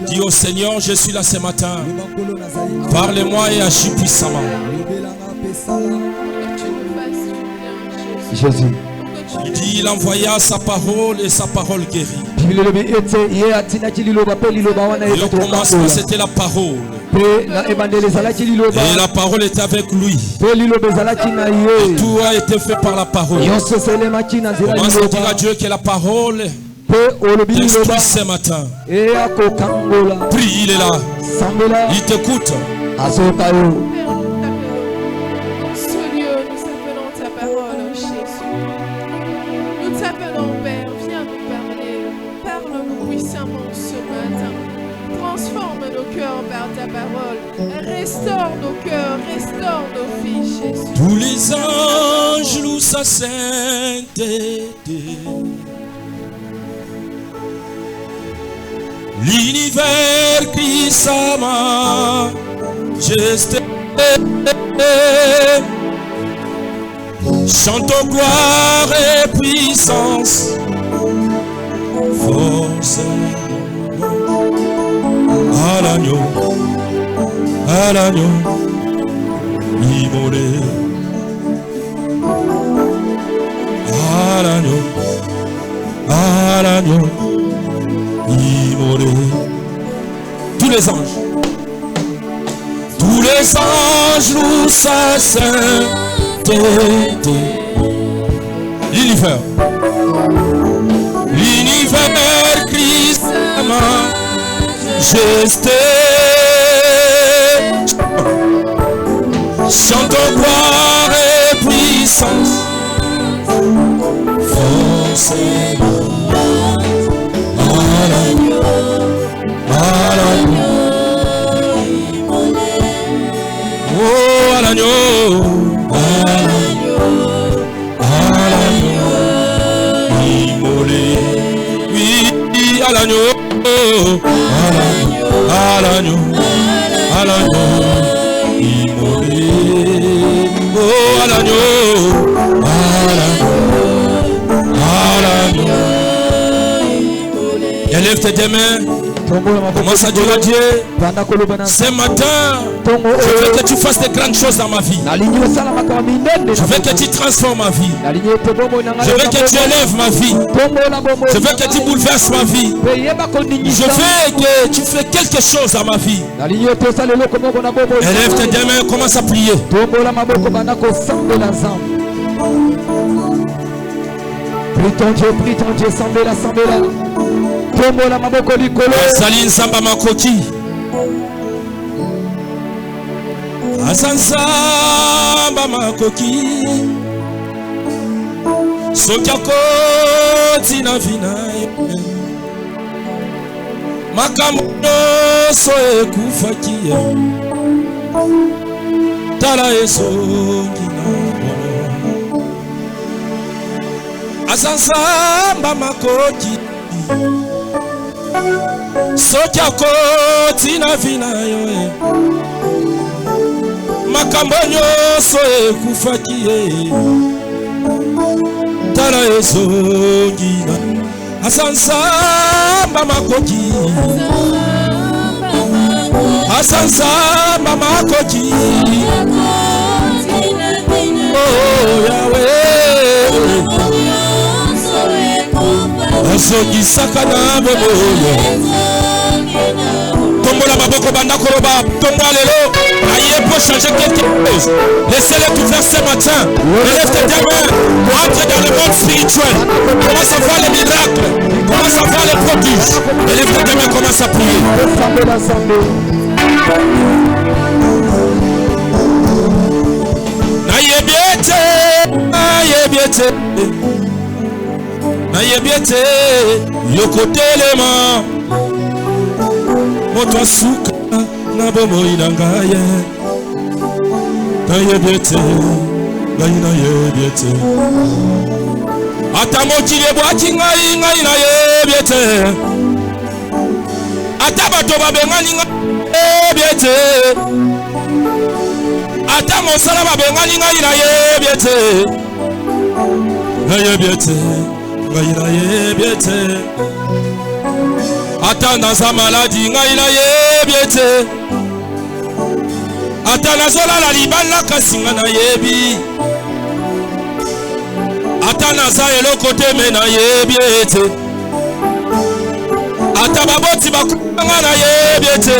Dis au Seigneur, je suis là ce matin. Parlez-moi et agis puissamment. Jésus. Il dit, il envoya sa parole et sa parole guérit. Et au commencement, c'était la parole. Et la parole était avec lui. Et tout a été fait par la parole. Commence à dire à Dieu que la parole t'instruit ce matin. Prie, il est là. Il t'écoute. Restaure nos cœurs, restaure nos vies, Jésus. Tous les anges louent sa sainteté. L'univers crie sa majesté. Chantons gloire et puissance. Force à l'agneau. À l'agneau immolé, à l'agneau immolé. Tous les anges louent sa sainteté. L'univers crie sa majesté. Chantons gloire et puissance, force à l'agneau, oh à l'agneau, immolé, oui à l'agneau, à l'agneau. Immolé, oh à l'agneau, élève tes deux mains, commence à dire à Dieu, ce matin, je veux que tu fasses de grandes choses dans ma vie, je veux que tu transformes ma vie, je veux que tu élèves ma vie, je veux que tu bouleverses ma vie, je veux que tu fasses quelque chose dans ma vie. Élève tes deux mains, commence à prier. Prie ton Dieu, sambela. Saline Samba Makoki. Asansamba Makoki. Sokiako tina vina. Makamono soe kufakia. Tala esongina. Asansamba Makoki. Sokiako tina vina yo. Makambonyo soe kufakie. Tala esongina. Asansamba Makoki. Asansamba Makoki. Oh Yahweh. Asoki sakana boboyo. Tombola baboko banda koroba. Tombola lelo. Aïe pour changer quelque chose. Laissez-les tout faire ce matin. Lève tes mains. Entre dans le monde spirituel. Commence à voir les miracles. Commence à voir les prodiges. Lève tes mains. Commence à prier. Nayebiete yokotelema moto suka na bomo inangaye nayebiete atamokile bwaki ngai nayebiete atabato babengani nayebiete atamosala babengani ngai nayebiete ata naza maladi ngai nayebi ete ata nazolala libala kasi nga nayebi ata naza eloko te me nayebi ete ata baboti bakanga nayebi ete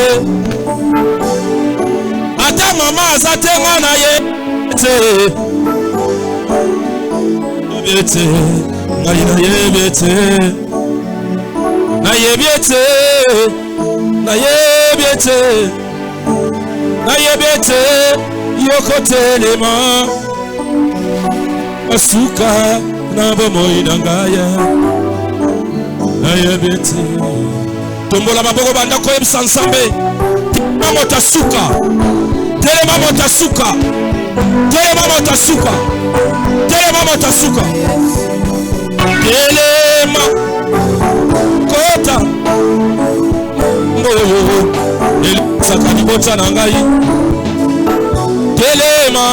ata mama aza te nga nayebi ete ngai nayebi ete nayebi ete nayebi ete nayebi ete yokotelema asuka na bomoi na ngaya nayebi ete tombola maboko banda koyebisa nzambe telema motasuka telema motasuka telema motasuka telema motasuka telema kota mboyo elisaka libota na ngai telema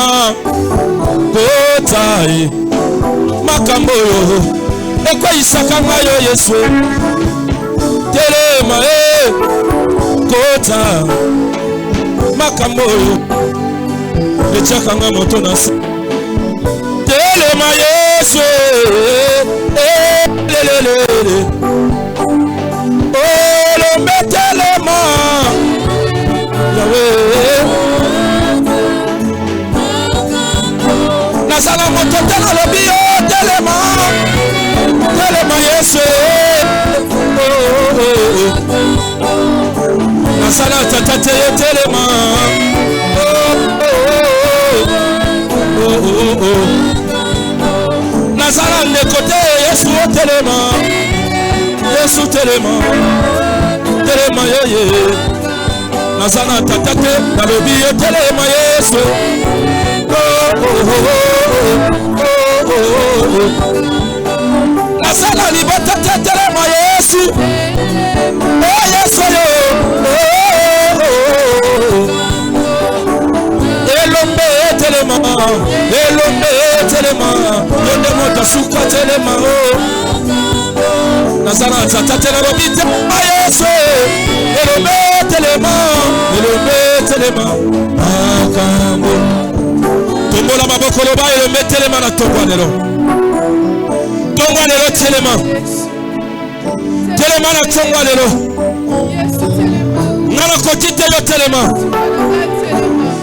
kota makambo oyo ekweyisaka ngai yo Yesu telema kota makambo oyo etiaka ngai moto na se telema Yesu lelelele olombe telema Yahweh nasala moto tena lobi yo telema telema Yesu nasala tatate yo telema nasala nekote Yesu telema Yesu telema telema yeye nasala tatate nalobi yo telema Yesu nasala libota telema Yesu Yesu yo elombe telema yonde motasuka telema nasala tatate nalobi telema Yesu elombe telema makambo tombola maboko loba elombe telema na tongwanelo telema telema na tongwanelo ngana kotite yo telema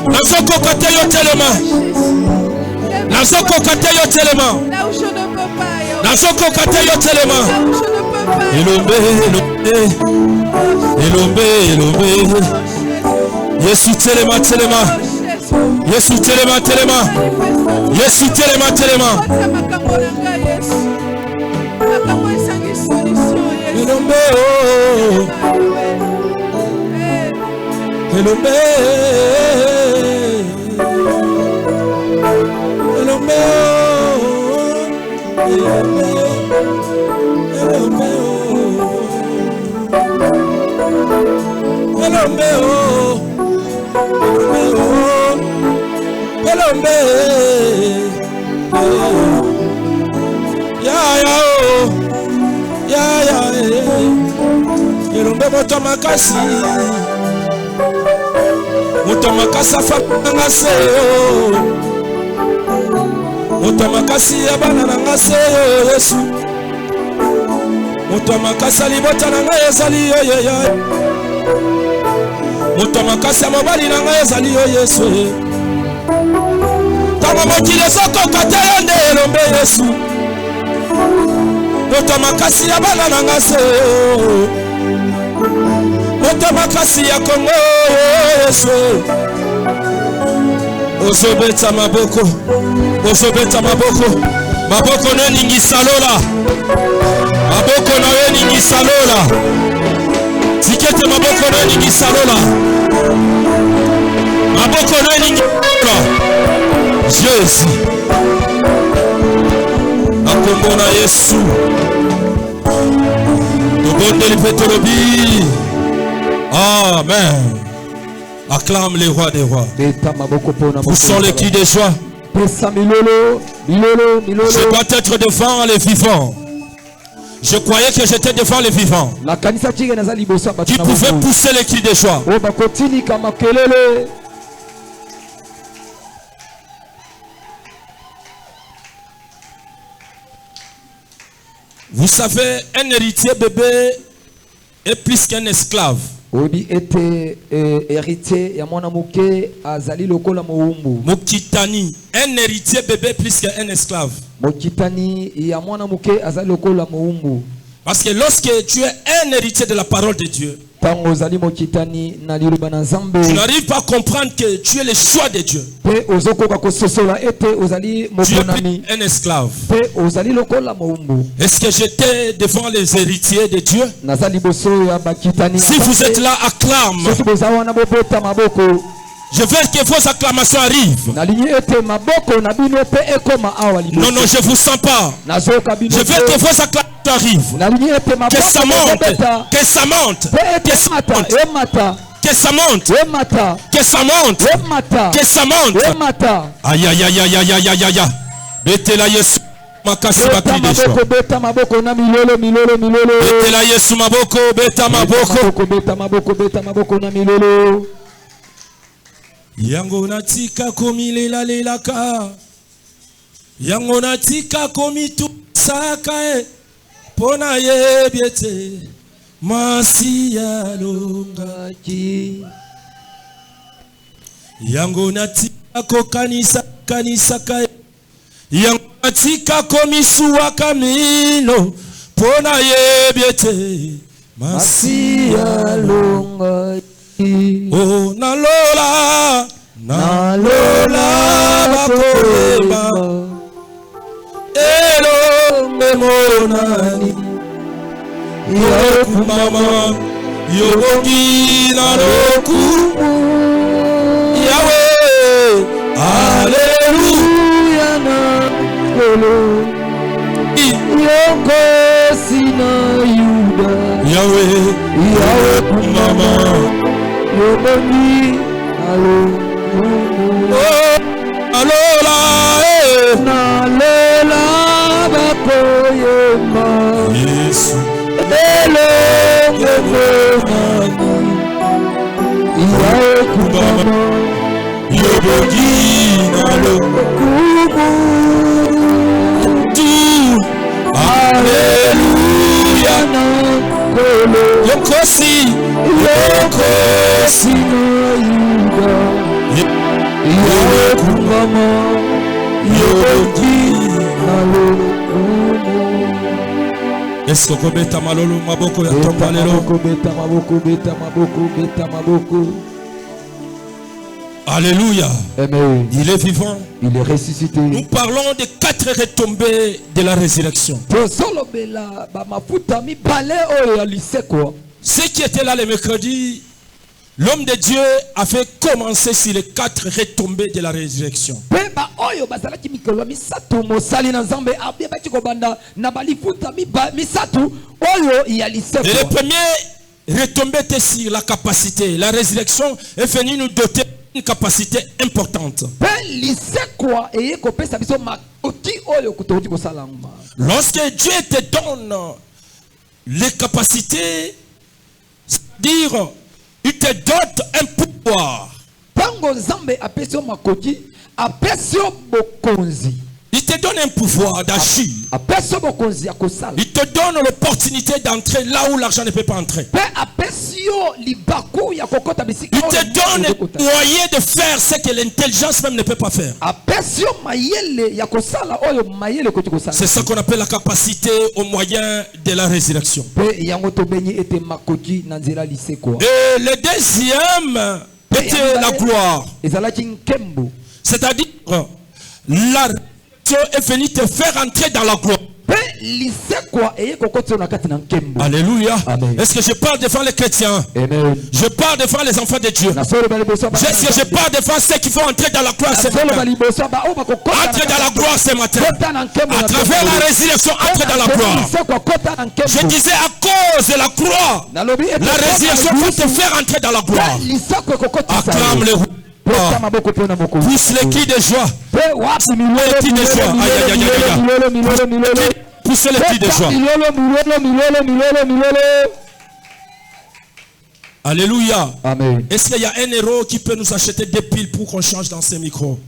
nazoko kate yo telema nazoko kate yo telema nazoko kate yo telema elombe Yesu telema Yesu telema Yesu telema elombe elombe elombe elombe elombe ya elombe moto makasi afanga se moto makasi ya bana na nga se Yesu moto makasi libota na nga ezali yo moto makasi mobali na nga ezali yo Yesu tango mokili ezokoka te yo nde elombe Yesu moto makasi ya bana na nga se moto makasi ya Kongo Yesu ozobeta maboko maboko na ningisa lola maboko na we ningisa lola tikete maboko na ningisa lola maboko na ningisa lola Jésus akombona Yesu tobondeli petolobi amen. Acclame les rois des rois. Poussons les cris de joie. Je dois être devant les vivants. Je croyais que j'étais devant les vivants qui pouvaient pousser les cris de joie. Vous savez, un héritier bébé est plus qu'un esclave. Mokitani, un héritier bébé plus qu'un esclave. Parce que lorsque tu es un héritier de la parole de Dieu, tu n'arrives pas à comprendre que tu es le choix de Dieu. Tu es un esclave. Est-ce que j'étais devant les héritiers de Dieu? Si vous êtes là, acclame. Je veux que vos acclamations arrivent. Non, non, je ne vous sens pas. Je veux que vos acclamations arrivent. Que ça monte. Que ça monte. Que ça monte. Que ça monte. Que ça monte. Que ça monte. Aïe, aïe, aïe, aïe, aïe, aïe, aïe, aïe. Betela Yesu. Makasi bakri de joie. Betela Yesu maboko. Beta maboko. Yango natika komi lela lelaka. Yango natika komi tu sakae. Pona ye biete. Masi ya longaji. Yango natika ko kanisa kae. Yango natika komi suwa kamino. Pona ye biete. Masi ya longaji. Oh nalola bakoeba elo memonani yoku mama yobogi naloku Yahweh Alléluia na kolo yoko sina yuda Yahweh mama Yoboni, allo, alola, nalola, bakoyema, Yesu, elo, yoboni, yakumama, yoboni, allo, tu, Alléluia, na kolo, yokosi. Est-ce que kobeta malolo maboko ya tomba lelo? Alléluia. Amen. Il est vivant. Il est ressuscité. Nous parlons des 4 retombées de la résurrection. Ceux qui étaient là le mercredi, l'homme de Dieu a fait commencer sur les 4 retombées de la résurrection. Et le premier retombé était sur la capacité. La résurrection est venue nous doter d'une capacité importante. Lorsque Dieu te donne les capacités, c'est-à-dire il te dote un pouvoir. Il te donne un pouvoir d'agir. Il te donne l'opportunité d'entrer là où l'argent ne peut pas entrer. Il te donne un moyen de faire ce que l'intelligence même ne peut pas faire. C'est ça qu'on appelle la capacité au moyen de la résurrection. Et le deuxième était la gloire. C'est-à-dire la est venu te faire entrer dans la gloire. Alléluia. Est-ce que je parle devant les chrétiens? Amen. Je parle devant les enfants de Dieu. Est-ce que je parle devant ceux qui vont entrer dans la gloire ce matin? Entrer dans la gloire ce matin. À travers la résurrection, entrer dans la gloire. Je disais à cause de la croix, la résurrection va te faire entrer dans la gloire. Acclame le roi. Pousse les cris de joie. Pousse les cris de joie. poussez les cris de joie. Alléluia. Amen. Est-ce qu'il y a un héros qui peut nous acheter des piles pour qu'on change dans ces micros?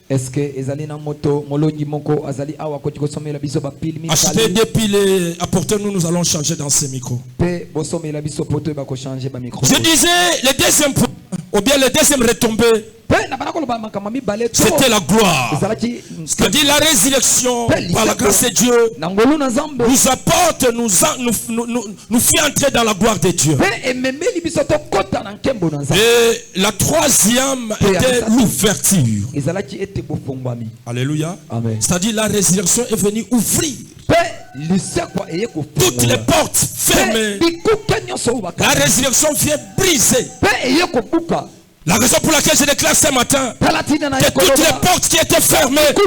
Est-ce que ezali na moto molongi moko azali awa ko tikosomela biso ba pile mi achetez des piles et apportez-nous, nous allons changer dans ces micros. Pe bosomela biso poto ba ko changer ba micro. Je disais le deuxième point ou bien le deuxième retombée. C'était la gloire. C'est-à-dire la résurrection par la grâce de Dieu nous apporte, nous fait entrer dans la gloire de Dieu. Et la troisième était l'ouverture. Alléluia. C'est-à-dire la résurrection est venue ouvrir toutes les portes fermées. La résurrection vient briser. La raison pour laquelle je déclare ce matin que toutes les portes qui étaient fermées que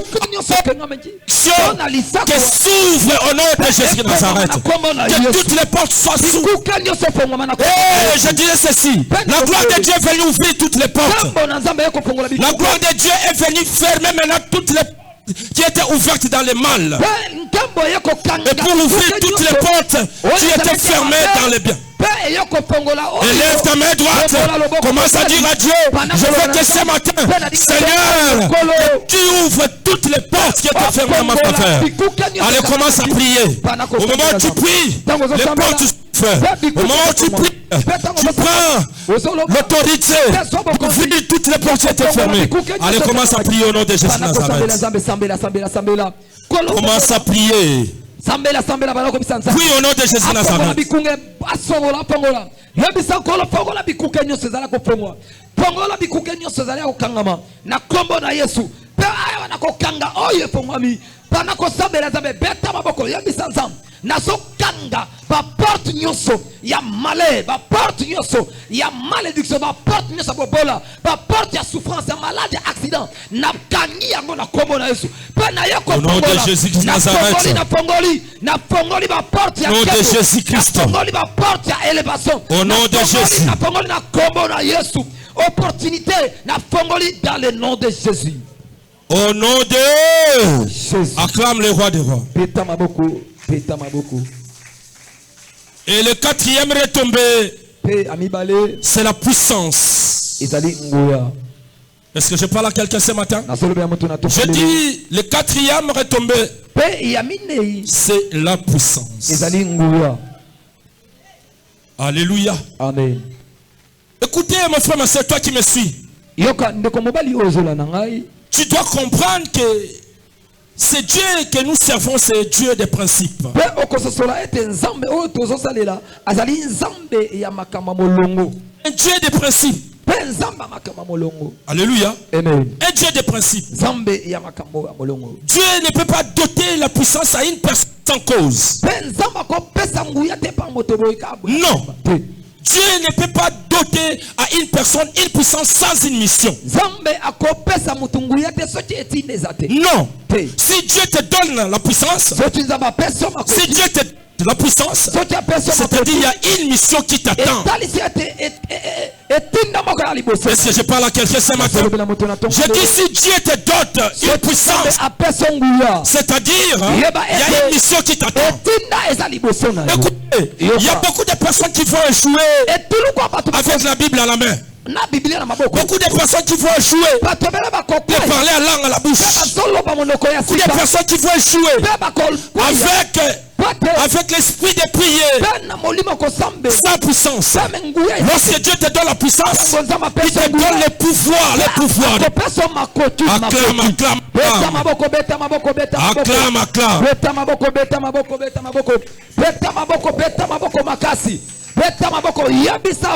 s'ouvrent au nom de Jésus de Nazareth. Que toutes les portes soient s'ouvrent. Et je dirais ceci. La gloire de Dieu est venue ouvrir toutes les portes. La gloire de Dieu est venue fermer maintenant toutes les portes qui étaient ouvertes dans le mal. Et pour ouvrir toutes les portes qui étaient fermées dans le bien. Élève ta main droite. Commence à dire à Dieu: je veux que ce matin, Seigneur, tu ouvres toutes les portes qui étaient fermées dans ma faveur. Allez, commence à prier. Au moment où tu pries, les portes s'ouvrent. Au moment où tu pries, tu prends l'autorité pour ouvrir toutes les portes qui étaient fermées. Allez, commence à prier au nom de Jésus de Nazareth. Commence à prier. Oui, au nom de Jésus de Nazareth. Nasokanga ba porte nyoso ya malheur, ba porte nyoso ya malédiction, ba porte nyoso bobola, ba porte ya souffrance, ya maladie, accident. Na kangi yango na kombo na Yesu. Pa na yako au nom de Jésus de Nazareth. Na fongoli ba porte ya au nom de Jésus Christ. Na fongoli ba porte ya élévation. Au nom de Jésus. Na fongoli na kombo na Yesu. Opportunité na fongoli dans le nom de Jésus. Au nom de Jésus. Acclame le roi des rois. Et le quatrième retombé, c'est la puissance. Est-ce que je parle à quelqu'un ce matin? Je dis le quatrième retombé, c'est la puissance. Alléluia. Amen. Écoutez mon frère, ma soeur, toi qui me suis, tu dois comprendre que c'est Dieu que nous servons, c'est Dieu des principes. Un Dieu des principes. Alléluia. Amen. Un Dieu des principes. Dieu ne peut pas doter la puissance à une personne sans cause. Non. Dieu ne peut pas doter à une personne une puissance sans une mission. Non. Si Dieu te donne la puissance, si Dieu te donne la puissance, c'est-à-dire qu'il y a une mission qui t'attend. Est-ce que je parle à quelqu'un ce matin? Je dis, si Dieu te dote une puissance, c'est-à-dire il y a une mission qui t'attend. Écoutez, il y a beaucoup de personnes qui vont échouer avec la Bible à la main. Beaucoup de personnes qui vont échouer de parler à langue à la bouche. Beaucoup de personnes qui vont échouer avec l'esprit de prier sans puissance. Lorsque Dieu te donne la puissance, il te donne le pouvoir.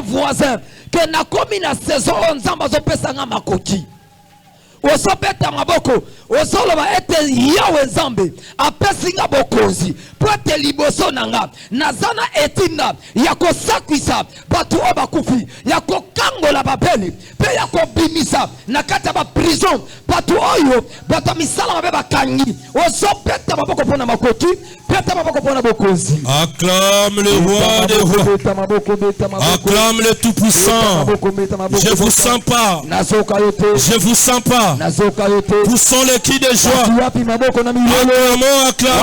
Voisin que na komi na saison onzamba zo pesanga makoki osopeta maboko osoloba ete yawe nzambe apesinga bokonzi pote liboso nanga nazana etinda ya kosakwisa batu oyo bakufi ya kokangola babeli pe ya kobimisa na kati ya baprison batu oyo bato misala mabe bakangi osopeta maboko mpona makoki peta maboko mpona bokonzi. Acclame le roi des rois. Acclame le tout puissant. Je vous sens pas. Je vous sens pas. joie. Poussons les cris de joie. Acclamons, acclamons.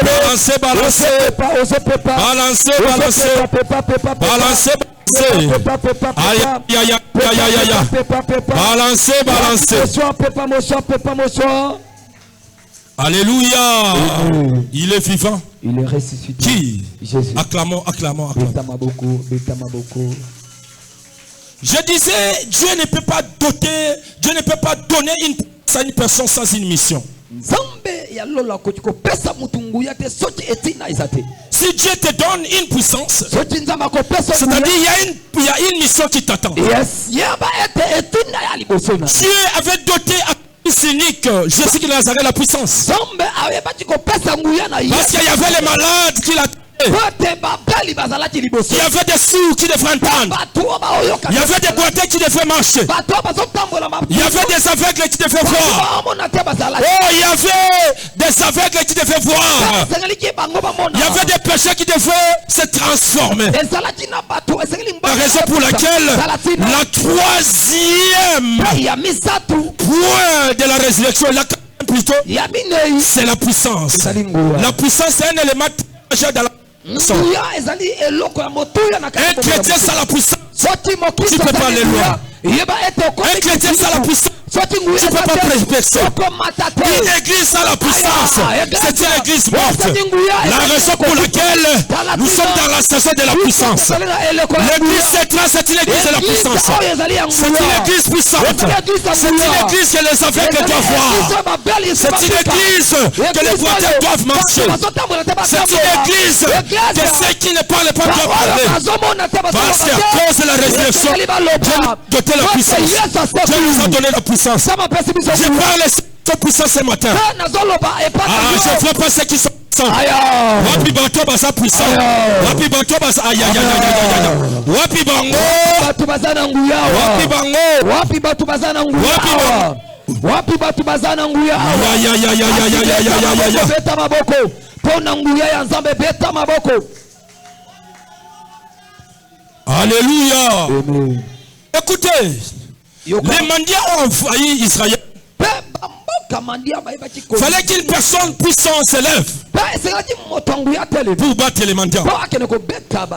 Balancez, balancez. Balancez, balancez. Balancez, balancez. Aïe, aïe, aïe, aïe, aïe, aïe. Balancez, balancez. Alléluia. Il est vivant. Il est ressuscité. Qui? Jésus. Acclamons, acclamons, acclamons. Je disais, Dieu ne peut pas doter, Dieu ne peut pas donner à une personne sans une mission. Si Dieu te donne une puissance, c'est-à-dire il y a une mission qui t'attend. Dieu avait doté à unique Jésus qui Nazareth la puissance. Parce qu'il y avait les malades qui l'attendaient. Il y avait des sourds qui devaient entendre. Il y avait des boiteux qui devaient marcher. Il y avait des aveugles qui devaient voir. Oh, il y avait des aveugles qui devaient voir. Il y avait des péchés qui devaient se transformer. La raison pour laquelle la troisième point de la résurrection, plutôt, c'est la puissance. La puissance, c'est un élément majeur dans la un chrétien sans la puissance, tu ne peux pas aller loin. Un chrétien sans la puissance, tu ne peux pas percer. Une église sans la puissance, c'est une église morte. La raison pour laquelle nous sommes dans la saison de la puissance. L'église centrale, c'est une église de la puissance. C'est une église puissante. C'est une église que les aveugles doivent voir. C'est une église que les boiteux doivent marcher. C'est une église que ceux qui ne parlent pas doivent parler. Parce qu'à cause de la résurrection, Dieu nous a doté la puissance. Dieu nous a donné la puissance. Je parle de puissance ce matin. Je ne vois pas ceux qui sont puissants. Wapi bato basa puissant. Wapi bato basa aïe aïe aïe aïe. Wapi bango. Wapi bango. Wapi batu bazana nguya. Wapi batu bazana nguya. Aïe aïe aïe aïe aïe aïe aïe aïe. Beta maboko. Pona nguya ya Nzambe beta maboko. Alléluia. Écoutez. Les mendiants ont envahi Israël. Fallait qu'une personne puissante s'élève pour battre les mendiants.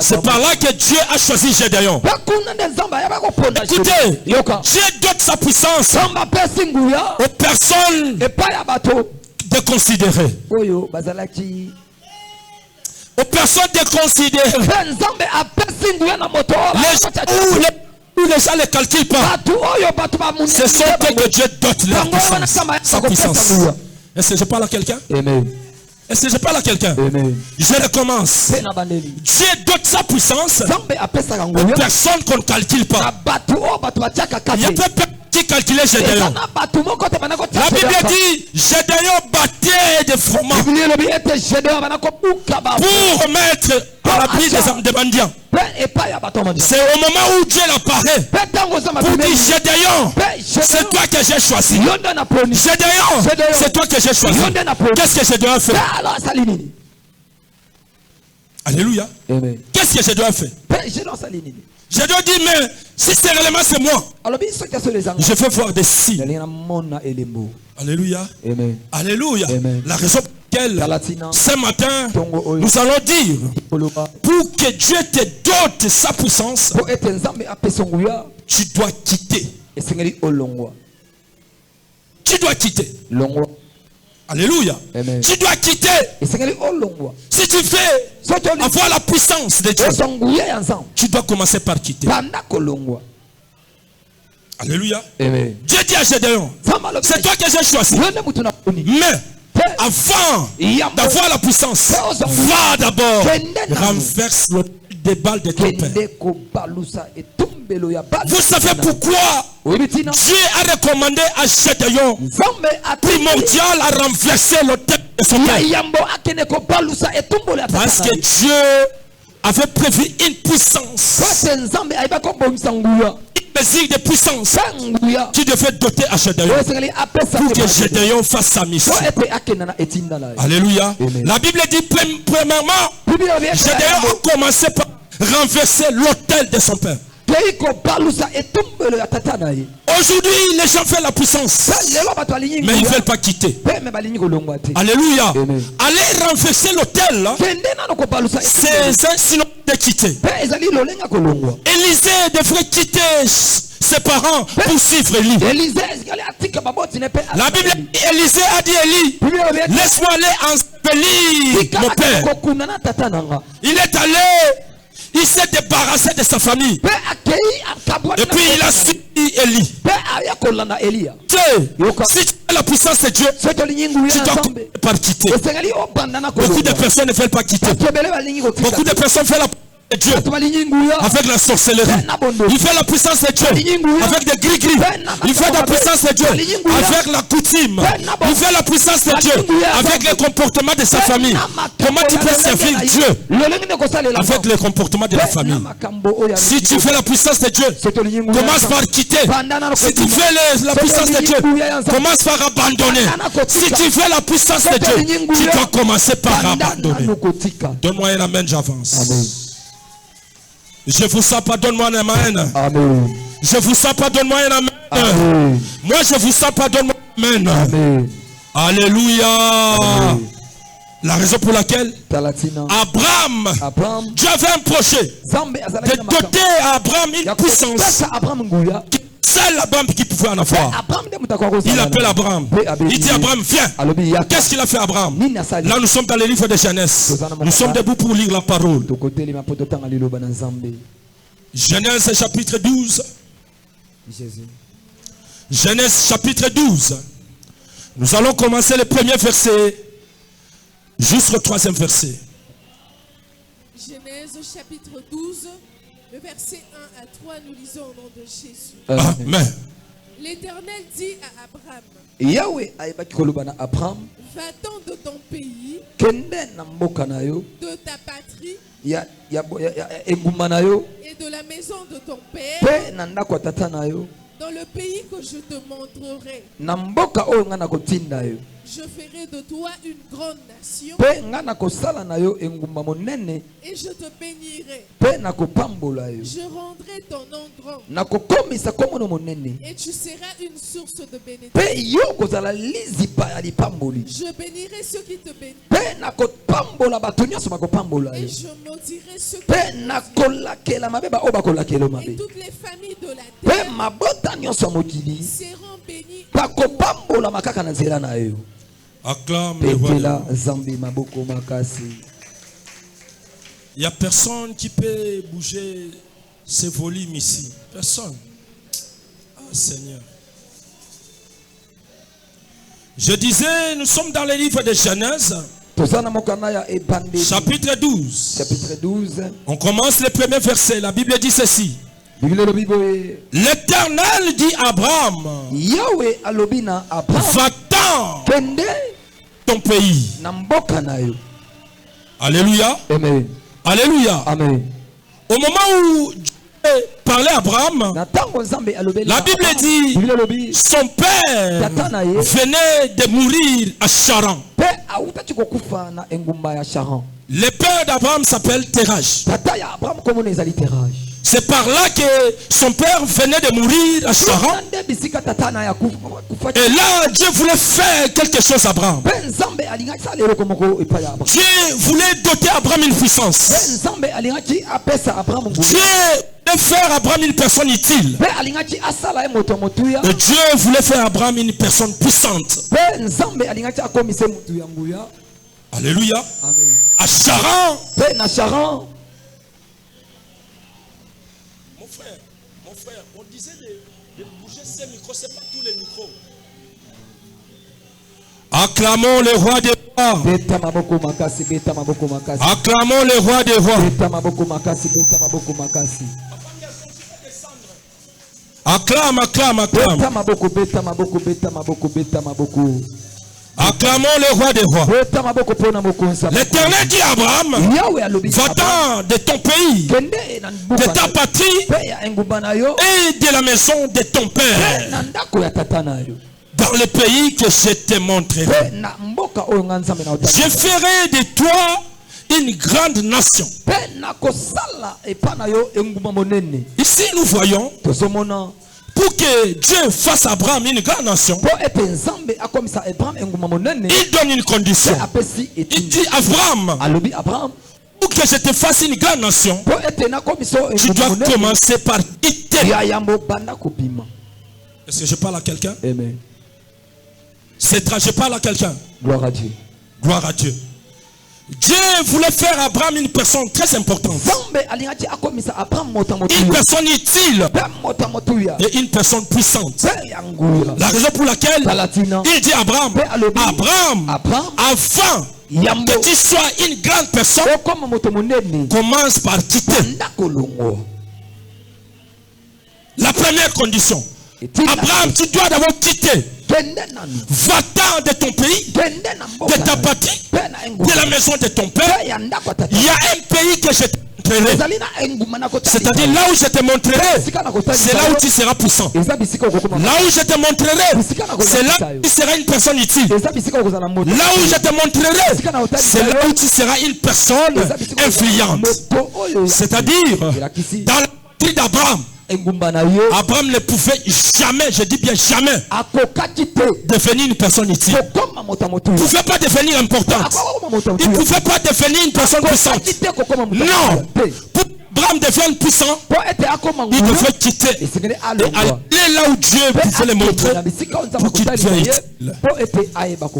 C'est par là que Dieu a choisi Gédéon. Écoutez, Dieu donne sa puissance aux personnes déconsidérées. Aux personnes déconsidérées. Les gens ne les calculent pas. Ce sont eux que Dieu dote leur puissance. Sa puissance. Est-ce que je parle à quelqu'un? Est-ce que je parle à quelqu'un? Je recommence. Dieu dote sa puissance aux personnes qu'on ne calcule pas. Il y a peu qui calculait Gédéon. La Bible dit Gédéon battait des froment pour mettre à l'abri des mendiants. C'est au moment où Dieu apparaît pour dire Gédéon, c'est toi que j'ai choisi. Gédéon, c'est toi que j'ai choisi. Qu'est-ce que je dois faire? Alléluia. Qu'est-ce que je dois faire? Je dois dire, mais si c'est réellement c'est moi, je veux voir des signes. Alléluia. Alléluia. La raison pour laquelle ce matin nous allons dire, pour que Dieu te dote sa puissance, tu dois quitter. Tu dois quitter. Alléluia. Tu dois quitter. Si tu veux avoir la puissance de Dieu, tu dois commencer par quitter. Alléluia. Dieu dit à Gédéon, c'est toi que j'ai choisi. Mais avant d'avoir la puissance, va d'abord renverse des balles de ton père. Vous savez pourquoi Dieu a recommandé à Gédéon primordial à renverser l'autel de son père? Parce que Dieu avait prévu une puissance, une mesure de puissance qui devait doter à Gédéon pour que Gédéon fasse sa mission. Alléluia. La Bible dit premièrement, Gédéon a commencé par renverser l'autel de son père. Aujourd'hui, les gens font la puissance, mais ils ne veulent pas quitter. Alléluia. Allez renverser l'autel, c'est un sinon de quitter. Élisée devrait quitter ses parents pour suivre Élie. La Bible dit, Élisée a dit Élie, laisse-moi aller ensevelir mon père. Il est allé, il s'est débarrassé de sa famille. Et puis il a suivi Élie. Si tu as la puissance de Dieu, tu dois commencer par quitter. Beaucoup de personnes ne veulent pas quitter. Beaucoup de personnes font la Dieu avec la sorcellerie. Il fait la puissance de Dieu avec des gris-gris. Il fait la puissance de Dieu avec la coutume. Il fait la puissance de Dieu avec le comportement de sa famille. Comment tu peux servir Dieu avec le comportement de la famille? Si tu fais la puissance de Dieu, commence par quitter. Si tu fais la puissance de Dieu, commence par abandonner. Si tu fais la puissance de Dieu, tu dois commencer par abandonner. Donne-moi un amen, j'avance. Je vous sens pas, donne-moi un amen. Amen. Je vous sens pas, donne-moi un amen. Amen. Moi je vous sens pas, donne-moi un amen. Amen. Alléluia. Amen. La raison pour laquelle Abraham, Dieu avait un projet de doter à Abraham une puissance. C'est Abraham qui pouvait en avoir. Il appelle Abraham. Il dit Abraham, viens. Qu'est-ce qu'il a fait Abraham? Là nous sommes dans les livres de Genèse. Nous sommes debout pour lire la parole. Genèse chapitre 12. Genèse chapitre 12. Nous allons commencer le premier verset jusqu'au troisième verset. Genèse chapitre 12. Le verset 1 à 3, nous lisons au nom de Jésus. Amen. L'Éternel dit à Abraham, va-t'en de ton pays, de ta patrie, et de la maison de ton père, dans le pays que je te montrerai. Je ferai de toi une grande nation, et je te bénirai. Je rendrai ton nom grand, et tu seras une source de bénédiction. Je bénirai ceux qui te bénissent, et je maudirai ceux qui te maudissent. Et toutes les familles de la terre seront bénies. Acclame le roi. Il n'y a personne qui peut bouger ce volume ici. Personne. Ah, Seigneur. Je disais, nous sommes dans le livre de Genèse. Chapitre 12. On commence le premier verset. La Bible dit ceci. L'Éternel dit à Abraham, va-t'en ton pays. Alléluia. Amen. Alléluia. Amen. Au moment où Dieu parlait à Abraham, la Bible dit son père venait de mourir à Charan. Le père d'Abraham s'appelle Terach. C'est par là que son père venait de mourir à Charan. Et là, Dieu voulait faire quelque chose à Abraham. Dieu voulait doter Abraham une puissance. Dieu voulait faire Abraham une personne utile. Et Dieu voulait faire Abraham une personne puissante. Alléluia. À Charan. Mon frère, on disait de bouger ces micros, c'est pas tous les micros. Acclamons le roi des rois. Acclamons le roi des rois. Acclame. Acclamons le roi des rois. L'Éternel dit à Abraham, va-t'en de ton pays, de ta patrie et de la maison de ton père, dans le pays que je te montrerai. Je ferai de toi une grande nation. Ici, nous voyons, pour que Dieu fasse Abraham une grande nation, il donne une condition. Il dit Abraham, pour que je te fasse une grande nation, tu dois commencer par quitter. Est-ce que je parle à quelqu'un? Amen. Je parle à quelqu'un. Gloire à Dieu. Gloire à Dieu. Dieu voulait faire Abraham une personne très importante. Une personne utile. Et une personne puissante. La raison pour laquelle il dit Abraham, avant que tu sois une grande personne, commence par quitter. La première condition. Abraham, tu dois d'abord quitter. Va-t'en de ton pays, de ta patrie, de la maison de ton père. Il y a un pays que je te montrerai. C'est-à-dire là où je te montrerai, c'est là où tu seras puissant. Là où je te montrerai, c'est là où tu seras une personne utile. Là où je te montrerai, c'est là où tu seras une personne influente. C'est-à-dire, dans la patrie d'Abraham, Abraham ne pouvait jamais, je dis bien jamais, devenir une personne utile. Il ne pouvait pas devenir important. Il ne pouvait pas devenir une personne puissante. Non. Pour Abraham devienne puissant, il devait quitter et aller là où Dieu pouvait le montrer pour qu'il devienne utile.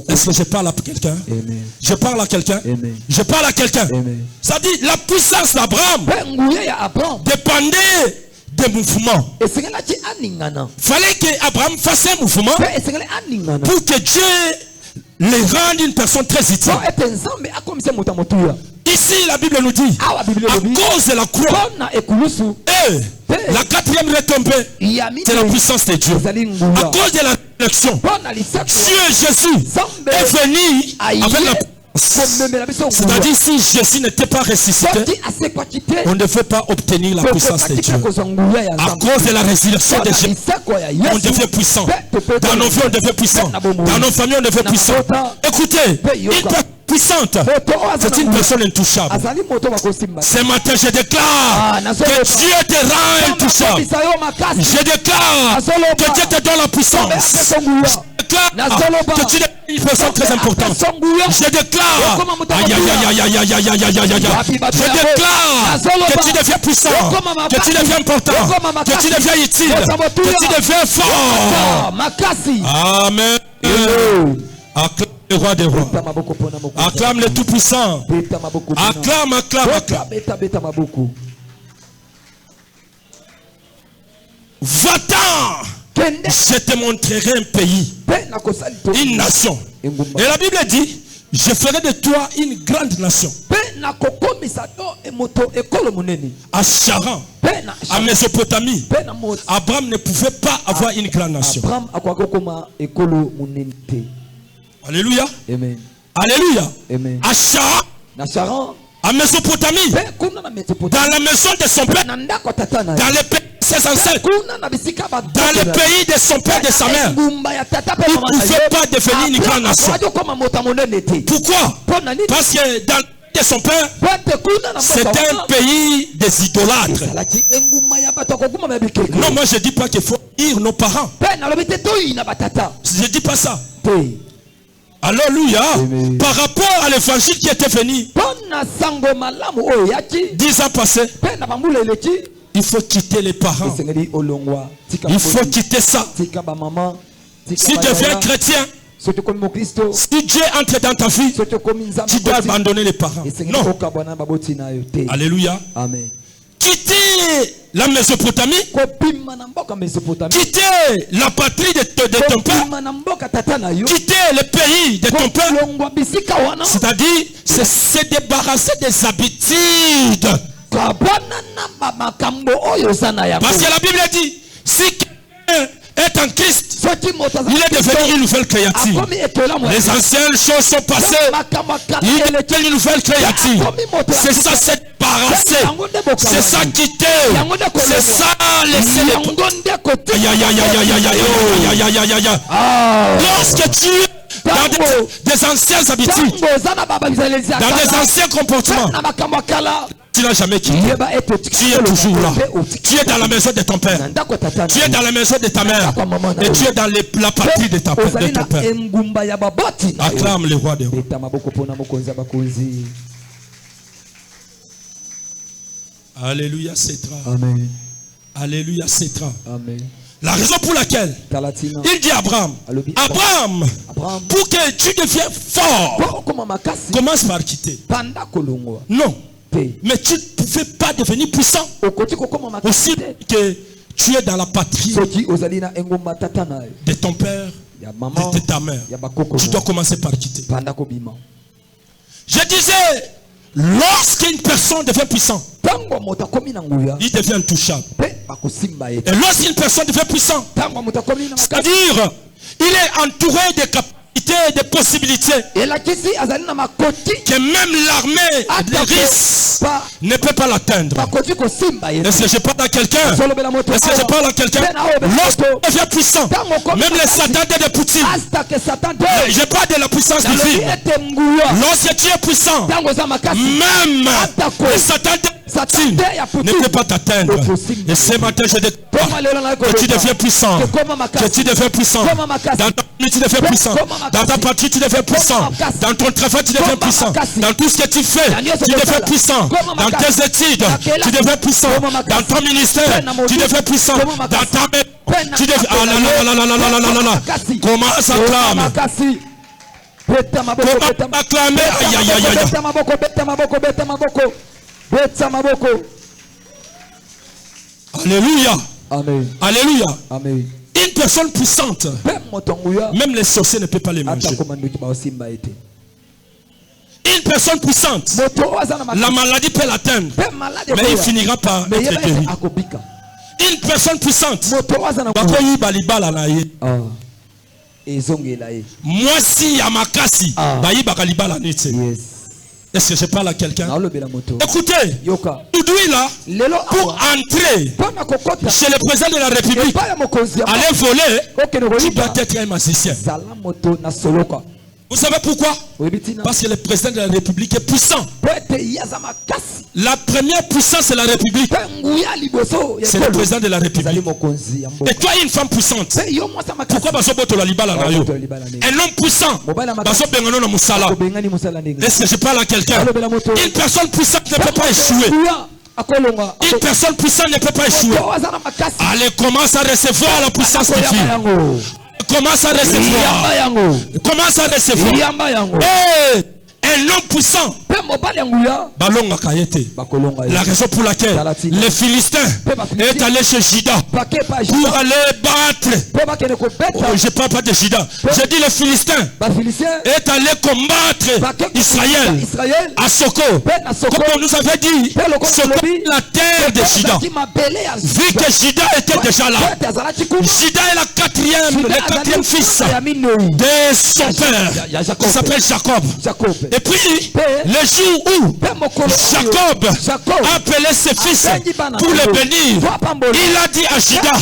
Est-ce que je parle à quelqu'un? Je parle à quelqu'un? Je parle à quelqu'un. Ça dit, la puissance d'Abraham dépendait des mouvements. Fallait qu'Abraham fasse un mouvement pour que Dieu les rende une personne très utile. Ici, la Bible nous dit, à cause de la croix, la quatrième retombée, c'est la puissance de Dieu. À cause de la résurrection, Dieu Jésus est venu avec la puissance. C'est-à-dire, si Jésus n'était pas ressuscité, on ne devait pas obtenir la puissance de Dieu. À cause de la résurrection de Jésus, on devient puissant. Dans nos vies, on devient puissant. Dans nos familles, on devient puissant. Écoutez, une personne puissante, c'est une personne intouchable. Ce matin, je déclare que Dieu te rend intouchable. Je déclare que Dieu te donne la puissance. Que tu es une personne très importante. Je déclare je déclare que tu deviens puissant, que tu deviens important, que tu deviens utile, que tu deviens fort. Amen. Acclame le roi des rois. Acclame le tout-puissant. Acclame, acclame, acclame. Va-t'en. Je te montrerai un pays, une nation. Et la Bible dit, je ferai de toi une grande nation. À Charan, à Mésopotamie, Abraham ne pouvait pas avoir une grande nation. Alléluia. Amen. Alléluia. Amen. À Charan, à Mésopotamie, dans la maison de son père, dans le pays de ses ancêtres, dans le pays de son père et de sa mère, il ne pouvait pas devenir une grande nation. Pourquoi? Parce que dans le pays de son père, c'est un pays des idolâtres. Non, moi je ne dis pas qu'il faut haïr nos parents. Je ne dis pas ça. Alléluia. Par rapport à l'évangile qui était venu 10 ans passés, il faut quitter les parents. Il faut quitter ça. Si tu deviens chrétien, si Dieu entre dans ta vie, tu dois abandonner les parents. Non. Alléluia. Amen. Quitter la Mésopotamie, quitter la patrie de ton père, quitter le pays de ton père, c'est-à-dire se débarrasser des habitudes. Parce que la Bible dit, si quelqu'un est en Christ, il est devenu une nouvelle créature. Les anciennes choses sont passées, il est devenu une nouvelle créature. C'est ça, c'est débarrasser, c'est ça quitter, c'est ça laisser les... Lorsque tu dans des anciennes habitudes, dans des anciens comportements. Tu n'as jamais quitté. Tu es toujours là. Tu es dans la maison de ton père. Tu es dans la maison de ta mère. Et tu es dans la patrie de ton père. Acclame le roi des rois. Alléluia, c'est ça. Amen. Alléluia, c'est ça. Amen. La raison pour laquelle il dit à Abraham, Abraham, pour que tu deviennes fort, commence par quitter. Non. Mais tu ne pouvais pas devenir puissant aussi que tu es dans la patrie de ton père, de ta mère. Tu dois commencer par quitter. Je disais, lorsqu'une personne devient puissante, il devient intouchable. Et lorsqu'une personne devient puissante, c'est-à-dire, il est entouré de capacités, des possibilités que même l'armée des risques ne peut pas l'atteindre. Est-ce que je parle à quelqu'un? Est-ce que je parle à quelqu'un? Lorsqu'on devient puissant, même les satans de Poutine, je parle de la puissance divine. Lorsque tu es puissant, même les satans de Poutine ne peut pas t'atteindre. Et ce matin, je déclare que tu deviens puissant. Que tu deviens puissant. Dans ta famille, tu deviens puissant. Dans ta patrie, tu deviens puissant. Dans ton travail, tu deviens puissant. Dans tout ce que tu fais, tu deviens puissant. Dans tes études, tu deviens puissant. Dans ton ministère, tu deviens puissant. Dans ta maison, tu deviens... Ah là là là là là là là là. Comment ça clame? Comment acclamer? Aïe aïe aïe aïe. Alléluia. Amen. Alléluia. Amen. Une personne puissante, même les sorciers ne peuvent pas les manger. Une personne puissante, la maladie peut l'atteindre, mais il finira par être guéri. Une personne puissante, moi si à Makasi, est-ce que je parle à quelqu'un? Écoutez, aujourd'hui là, pour entrer chez le président de la République, aller voler, tu dois être un magicien. Vous savez pourquoi? Parce que le président de la République est puissant. La première puissance c'est la République. C'est le président de la République. Et toi une femme puissante. Pourquoi un homme puissant? Est-ce que je parle à quelqu'un? Une personne puissante ne peut pas échouer. Une personne puissante ne peut pas échouer. Allez, commence à recevoir la puissance divine. Commence à recevoir. Commence à recevoir. Un homme puissant. La raison pour laquelle les Philistins est allé chez Juda pour aller battre. Oh, je ne parle pas de Juda. Je dis les Philistins est allé combattre Israël à Soko. Comme on nous avait dit, Soko la terre de Juda. Vu que Juda était déjà là, Juda est le quatrième fils de son père qui s'appelle Jacob. Et puis le jour où Jacob a appelé ses fils pour les bénir, il a dit à Juda,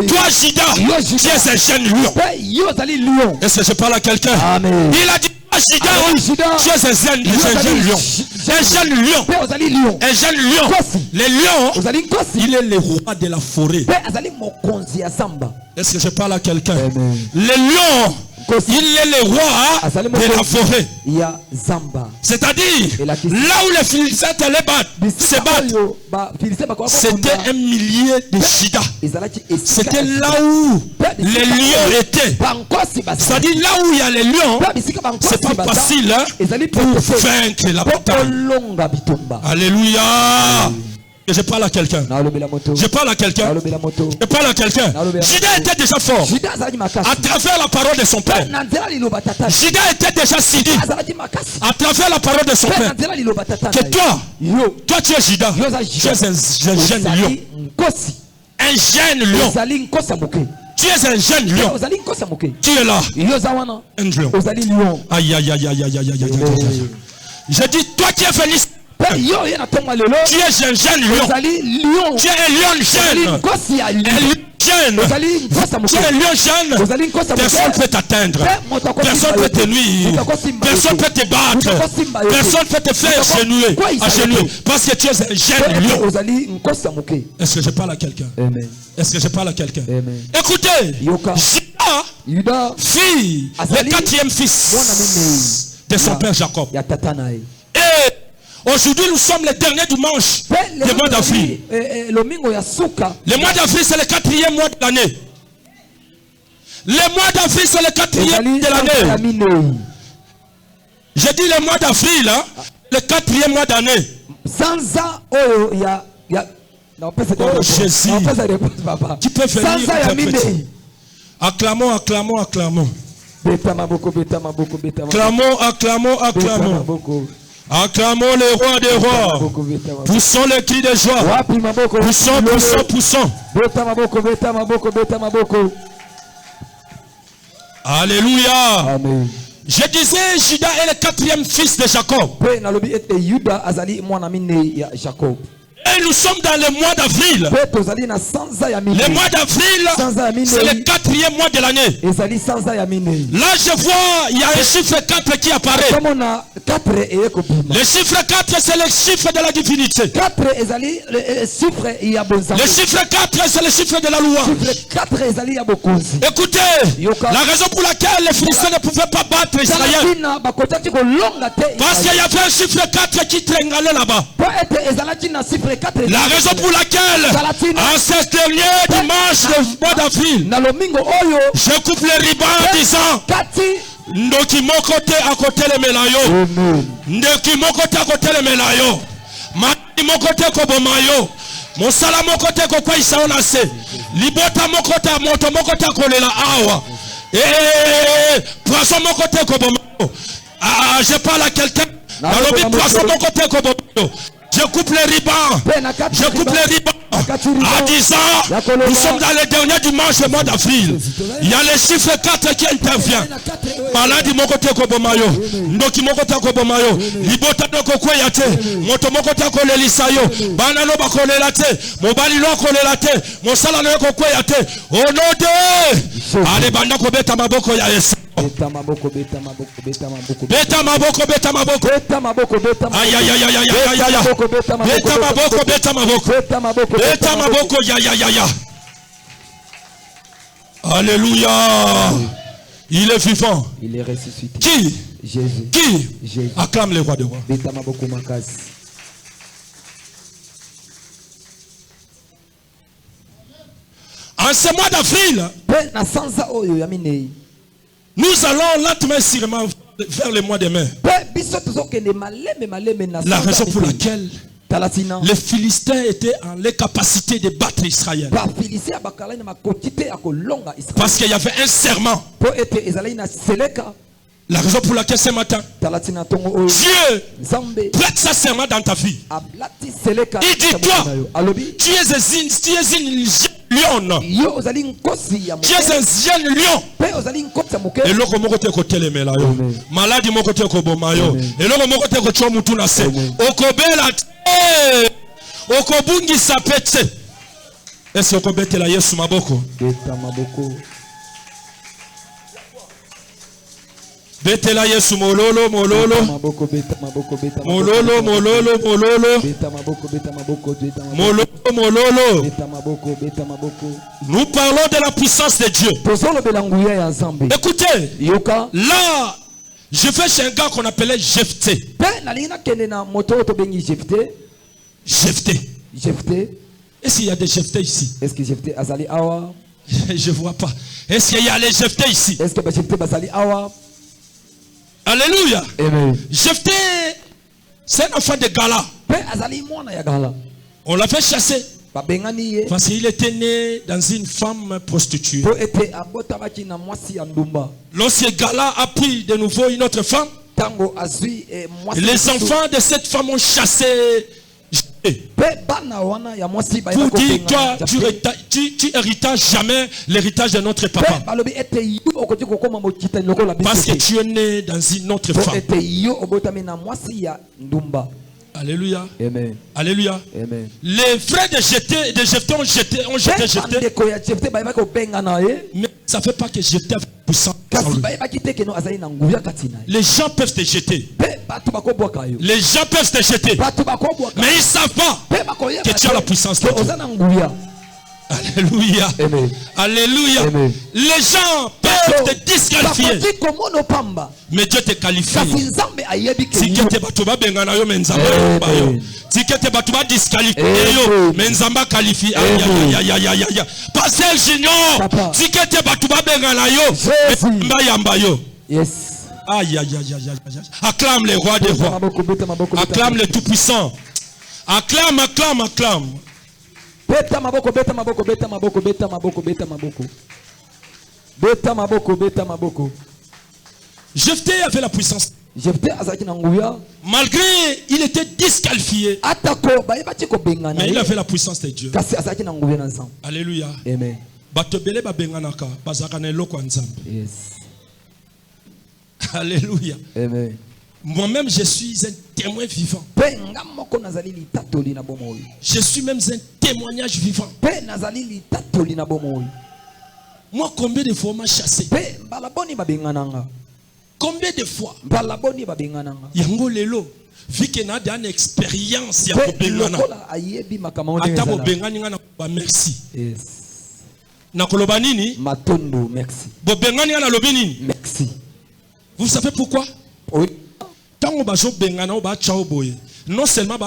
toi Juda, tu es un jeune lion. Est-ce que je parle à quelqu'un? Il a dit Juda, tu es un jeune lion. Un jeune lion. Un jeune lion. Le lion, il est le roi de la forêt. Est-ce que je parle à quelqu'un? Le lion, il est le roi de la forêt. C'est-à-dire, là où les Philistins se battent, c'était un millier de Juda. C'était là où les lions étaient. C'est-à-dire, là où il y a les lions, c'est pas facile pour vaincre la bataille. Alléluia. Je parle à quelqu'un. Je parle à quelqu'un. Je parle à quelqu'un. Juda était déjà fort. À travers la parole de son père. Juda était déjà séduit. À travers la parole de son père. Que toi tu es Juda. Tu es un jeune lion. Un jeune lion. Tu es un jeune lion. Tu es là. Un lion. Aïe aïe aïe aïe aïe aïe aïe. Je dis toi qui es venu. Tu es un jeune lion. Tu es un lion jeune. Un lion jeune, tu es un lion jeune, personne ne peut t'atteindre, personne ne peut te nuire, personne ne peut te battre, personne ne peut te faire agenouiller, parce que tu es un jeune lion. Est-ce que je parle à quelqu'un? Est-ce que je parle à quelqu'un? Écoutez, Judas fit le 4e fils de son père Jacob. Et aujourd'hui, nous sommes les derniers dimanches du mois d'avril. Le mois d'avril, c'est le 4e mois de l'année. Le mois d'avril, c'est le 4e de l'année. J'ai dit le mois d'avril, hein, le 4e mois d'année. Oh Jésus, tu peux venir interpréter. Acclamons, acclamons, acclamons. Acclamons, acclamons, acclamons. Acclamons le roi des rois. Poussons le cri de joie. Poussons, poussons, poussons. Alléluia. Amen. Je disais, Judas est le 4e fils de Jacob. Et nous sommes dans le mois d'avril. Le mois d'avril, c'est le 4e mois de l'année. Là, je vois, il y a un chiffre 4 qui apparaît. Le chiffre 4, c'est le chiffre de la divinité. Le chiffre 4, c'est le chiffre de la loi. Écoutez, la raison pour laquelle les Philistins ne pouvaient pas battre Israël, parce qu'il y avait un chiffre 4 qui tringlait là-bas. La raison pour laquelle, en ce dernier dimanche du mois d'avril, je coupe les ribans en disant Ndoki mon côté à côté le melayo. Ndoki mon côté à côté le melayo. Mati mon côté kobomayo. Mon sala mon côté kokwa isa onase. Libota mon côté à moto mon côté à kolela awa. Poisson mon côté kobomayo. Je parle à quelqu'un. Alobi poisson mon côté kobomayo. Je coupe les ribans. Je coupe les ribans. En disant, nous sommes dans les derniers dimanches du mois d'avril. Il y a le chiffre 4 qui intervient. Maladi mokote kobomayo. Ndoki mokote kobomayo. Libota noko kweyate. Moto mokote kolelisayo. Banano bakolelate. Mobali no kolelate. Mosala no kweyate. Au nom de allez banda ko beta maboko ya Yesu. Beta maboko, beta maboko, beta maboko. Beta maboko, beta maboko. Beta maboko, beta maboko. Aïe aïe aïe aïe aïe aïe aïe. Beta maboko, beta maboko. Beta maboko, beta maboko, ya ya ya ya. Alléluia. Il est vivant. Il est ressuscité. Qui? Jésus. Qui? Jésus. Acclame le roi des rois. Beta maboko makasi. En ce mois d'avril, nous allons lentement et sûrement vers le mois de mai. La raison pour laquelle les Philistins étaient en l'incapacité de battre Israël. Parce qu'il y avait un serment. La raison pour laquelle ce matin, Dieu prête sa serment dans ta vie. Il dit toi, tu es une lion. Tu es un jeune lion. Et l'autre mot côté côté les melayo. Maladie mon côté kobomayo. Et l'autre mot côté côté mutuna se. Okobela okobungi sapete. Est-ce que okobete la Yesu maboko? Beta maboko. Bete la Yesu mololo mololo. Mololo mololo mololo. Mololo mololo. Nous parlons de la puissance de Dieu. Écoutez, là, je vais chez un gars qu'on appelait Jephthé. Jephthé. Est-ce qu'il y a des Jephthé ici? Est-ce que Jephthé azali awa? Je ne vois pas. Est-ce qu'il y a les Jephthé ici? Est-ce que Jephthé bazali awa? Alléluia. Jephthé, c'est un enfant de Gala. On l'avait chassé parce qu'il était né dans une femme prostituée. Lorsque Gala a pris de nouveau une autre femme, les enfants de cette femme ont chassé pour dire, toi, tu héritas jamais l'héritage de notre papa. Parce que tu es né dans une autre femme. Alléluia. Amen. Alléluia. Amen. Les frères de Jephté ont jeté. Mais ça ne fait pas que Jephté a puissance. Les gens peuvent te jeter. Les gens peuvent te jeter. Mais ils ne savent pas que tu as la puissance de Dieu. Alléluia. Amen. Alléluia. Amen. Les gens peuvent te disqualifier. Mais Dieu te qualifie. Si tu es batuba bengana yo menzamba yo. Si tu es batuba disqualifié yo menzamba qualifie. Aïe aïe aïe aïe. Pasteur Junior. Si tu es batuba bengana yo menzamba yamba yo. Yes. Aïe aïe aïe aïe aïe. Acclame les rois des rois. Acclame les tout-puissants. Acclame, acclame, acclame. Beta maboko, beta maboko, beta maboko, beta maboko, beta maboko. Beta maboko, beta maboko. Jephté avait la puissance. Malgré il était disqualifié. Mais il avait la puissance de Dieu. Alléluia. Amen. Yes. Alléluia. Amen. Moi-même, je suis un témoin vivant. Je suis même un témoignage vivant. Moi, combien de fois on m'a chassé? Combien de fois? Yango lelo, vu que n'a une expérience, merci. Nakoloba nini? Matondo, merci. Merci. Vous savez pourquoi? Oui. Non seulement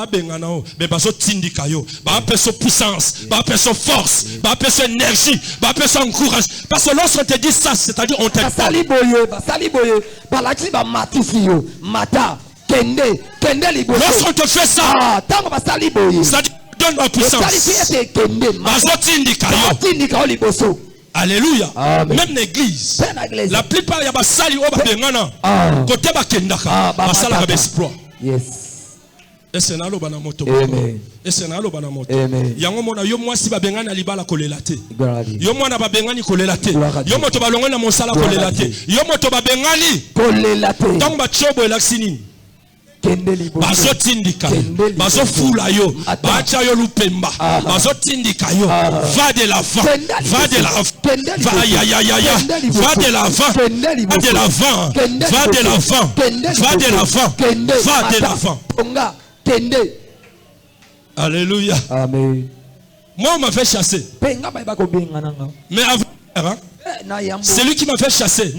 mais bazo tindika yo, ba personne puissance, ba personne force, ba personne énergie, ba personne courage. Parce que lorsqu'on te dit ça, c'est-à-dire on t'aime. Lorsqu'on te fait ça, c'est-à-dire donne ma puissance. Bazo tindika yo. Alléluia. Amen. Même l'église, la plupart ya basali o ba bengana côté ba kendaka basala ba exploit. Yes. Et c'est nalo bana moto. Amen. Et c'est nalo bana moto. Amen. Yango mona yo mwasi ba bengana libala kolelate. Yo mwana ba bengani kolelate. Yo moto ba longona mosala kolelate. Yo moto ba bengani kolelate. Donc ba chobo elaksini. Bazo tindika bazo fula yo bacha yo lupemba bazo tindika yo va de l'avant va de l'avant va ya ya ya ya va de l'avant va de l'avant va de l'avant va de l'avant va de l'avant. Alléluia. Amen. Moi on m'a fait chasser. Mais avant c'est lui qui m'a fait chasser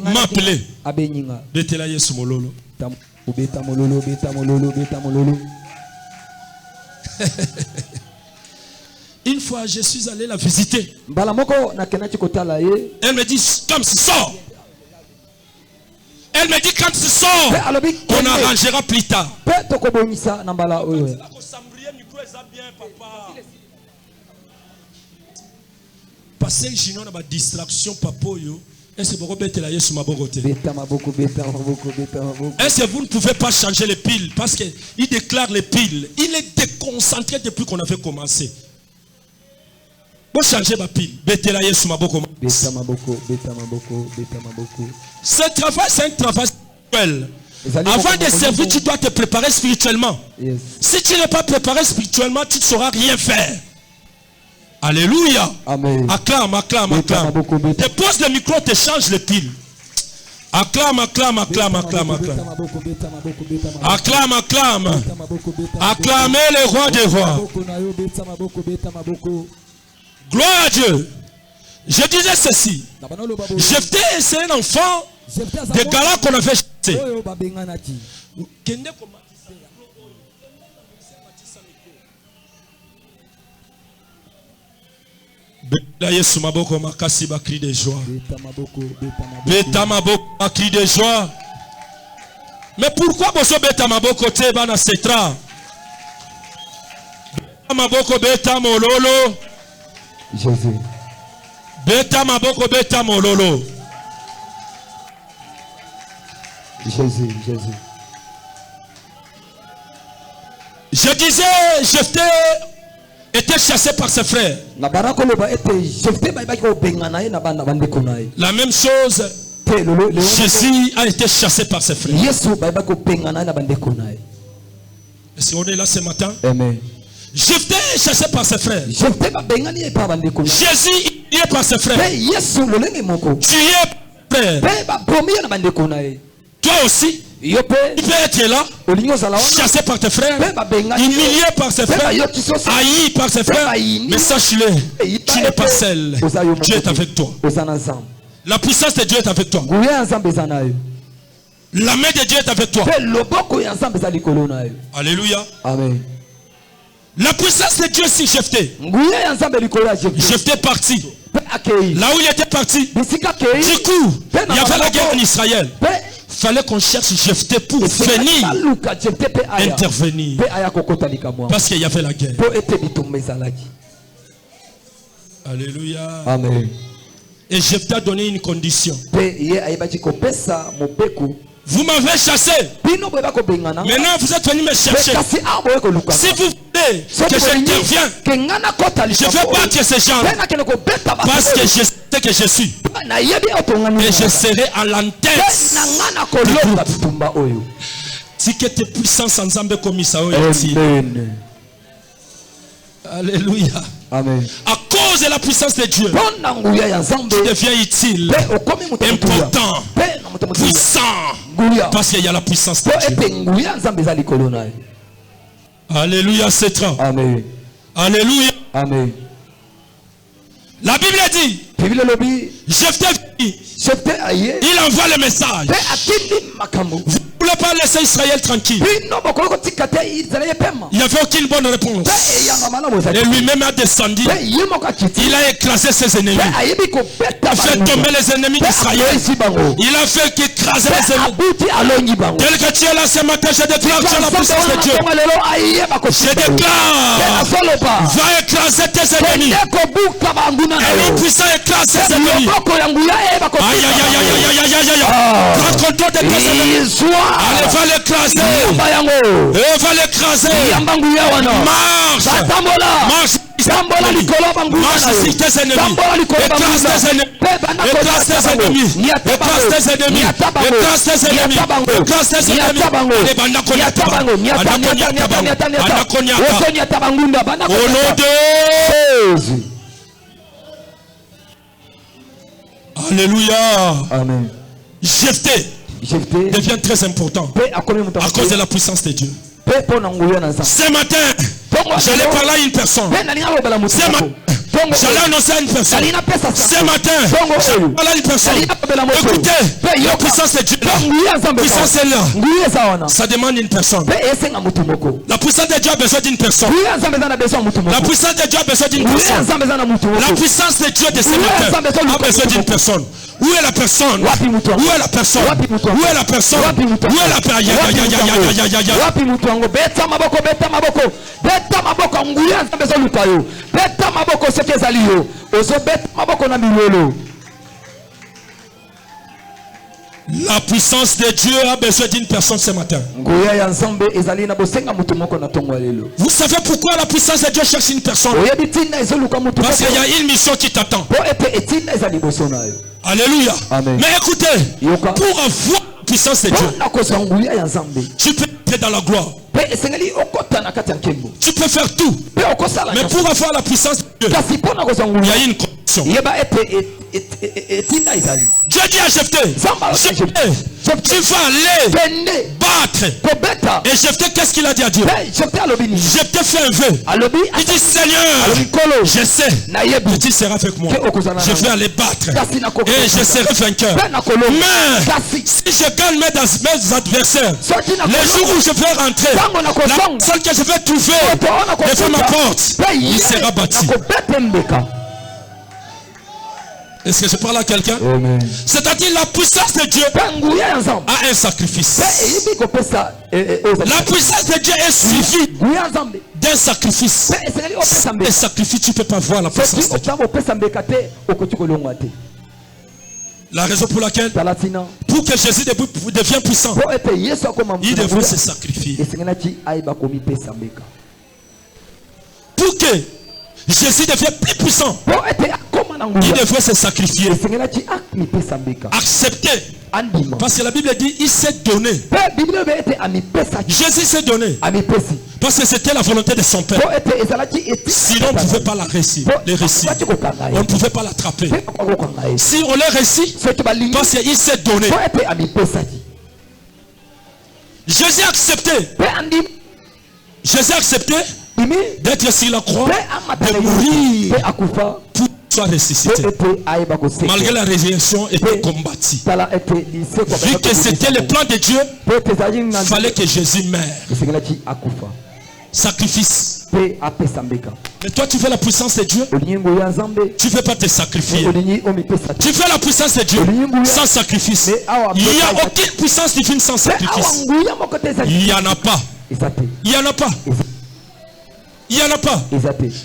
m'a appelé Betela Yesu mololo. Beta mololo, beta mololo, beta mololo. Une fois, je suis allé la visiter. Elle me dit, comme tu sors. Elle me dit, quand tu sors, on arrangera plus tard. Parce que je n'ai pas de distraction, papa. Est-ce que vous ne pouvez pas changer les piles? Parce qu'il déclare les piles. Il est déconcentré depuis qu'on avait commencé. Vous changez ma pile. Ce travail, c'est un travail spirituel. Avant de servir, tu dois te préparer spirituellement. Yes. Si tu n'es pas préparé spirituellement, tu ne sauras rien faire. Alléluia. Amen. Acclame, acclame, acclame. Dépose le micro, te change les piles. Acclame, acclame, acclame, acclame, acclame. Acclame, acclame. Acclamez les rois des rois. Gloire à Dieu. Je disais ceci. Jephté, c'est un enfant de Gala qu'on avait chassé. Beta Yesu maboko makasi ba cri de joie. Beta maboko ba cri de joie. Mais pourquoi boso beta maboko te bana setra? Beta maboko beta mololo. Jésus. Beta maboko beta mololo. Jésus, Jésus. Je disais, Jephté était chassé par ses frères. La même chose, Jésus a été chassé par ses frères. Est-ce qu'on est là ce matin? Amen. Jephthé est chassé par ses frères. Jésus est par ses frères. Tu es frère. Toi aussi, tu peux être là, chassé par tes frères, humilié par ses frères, haï par ses frères, mais sache-le, tu n'es pas seul. Dieu est avec toi. La puissance de Dieu est avec toi. La main de Dieu est avec toi. Alléluia. Amen. La puissance de Dieu si Jephthé. Jephthé est parti. Là où il était parti, du coup, il y avait la guerre en Israël. Il fallait qu'on cherche Jephthé pour venir intervenir. Parce qu'il y avait la guerre. Alléluia. Amen. Et Jephthé a donné une condition. Vous m'avez chassé. Maintenant vous êtes venu me chercher. Si vous voulez que j'intervienne, je vais battre ces gens. Parce que je sais que je suis. Et je serai à l'entête du groupe. Si que tes puissances ensemble comme ça. Alléluia. Amen. À cause de la puissance de Dieu, tu deviens utile, important, puissant, parce qu'il y a la puissance de Dieu. Alléluia, c'est ça. Amen. Alléluia. Amen. La Bible dit, Jephthé, il envoie le message. Vous ne voulez pas laisser Israël tranquille. Il n'y avait aucune bonne réponse. Et lui-même a descendu. Il a écrasé ses ennemis. Il a fait tomber les ennemis d'Israël. Il a fait écraser les ennemis. Tel que tu es là ce matin, je déclare sur la puissance de Dieu. Je déclare, va écraser tes ennemis. Et le puissant écrase ses ennemis. Aïe aïe aïe aïe aïe aïe aïe aïe. Prends contrôle de tes ennemis. Allez, va l'écraser. Va l'écraser. Marche. Marche. Marche sur tes ennemis. Écrase tes ennemis. Écrase tes ennemis. Écrase tes ennemis. Écrase tes ennemis. Écrase tes ennemis. Au nom de Jésus. Alléluia. Amen. Jephthé devient très important à cause de la puissance de Dieu. Ce matin, j'allais parler à une personne. Ce matin, j'allais annoncer à une personne. Ce matin, j'allais parler à une personne. Écoutez, la puissance de Dieu là. La puissance est là. Ça demande une personne. La puissance de Dieu a besoin d'une personne. La puissance de Dieu a besoin d'une personne. La puissance de Dieu de ce matin a besoin d'une personne. Où est la personne? Où est la personne? Où est la personne? Où est la personne? La puissance de Dieu a besoin d'une personne ce matin. Vous savez pourquoi la puissance de Dieu cherche une personne? Parce qu'il y a une mission qui t'attend. Alléluia. Amen. Mais écoutez, pour avoir la puissance de Dieu, tu peux être dans la gloire. Tu peux faire tout. Mais pour avoir la puissance de Dieu, il y a une condition. Dieu dit à Jephthé, tu vas aller battre. Et Jephthé, qu'est-ce qu'il a dit à Dieu? Jephthé fait un vœu. Il dit, Seigneur, je sais que tu seras avec moi. Je vais aller battre. Et je serai vainqueur. Mais si je gagne mes adversaires, le jour où je vais rentrer, la personne que je vais trouver devant ma porte, il sera bâti. Est-ce que je parle à quelqu'un? C'est-à-dire la puissance de Dieu a un sacrifice. La puissance de Dieu est suivie d'un sacrifice. Un sacrifice, tu ne peux pas voir la puissance de Dieu. La raison pour laquelle, pour que Jésus devienne puissant, il devrait se sacrifier. Pour que Jésus devienne plus puissant, il devrait se sacrifier. Accepter. Parce que la Bible dit il s'est donné. Jésus s'est donné. Parce que c'était la volonté de son Père. Sinon on ne pouvait pas la réussir. On ne pouvait pas l'attraper. Si on l'a réussi, parce qu'il s'est donné. Jésus a accepté. Jésus a accepté d'être sur la croix, de mourir pour soit ressuscité. Malgré la résurrection était combattu. Vu que c'était le plan de Dieu, il fallait que Jésus meure. Sacrifice. Mais toi tu fais la puissance de Dieu. Tu ne veux pas te sacrifier. Tu fais la puissance de Dieu sans sacrifice. Il n'y a aucune puissance divine sans sacrifice. Il n'y en a pas. Il n'y en a pas. Il n'y en a pas.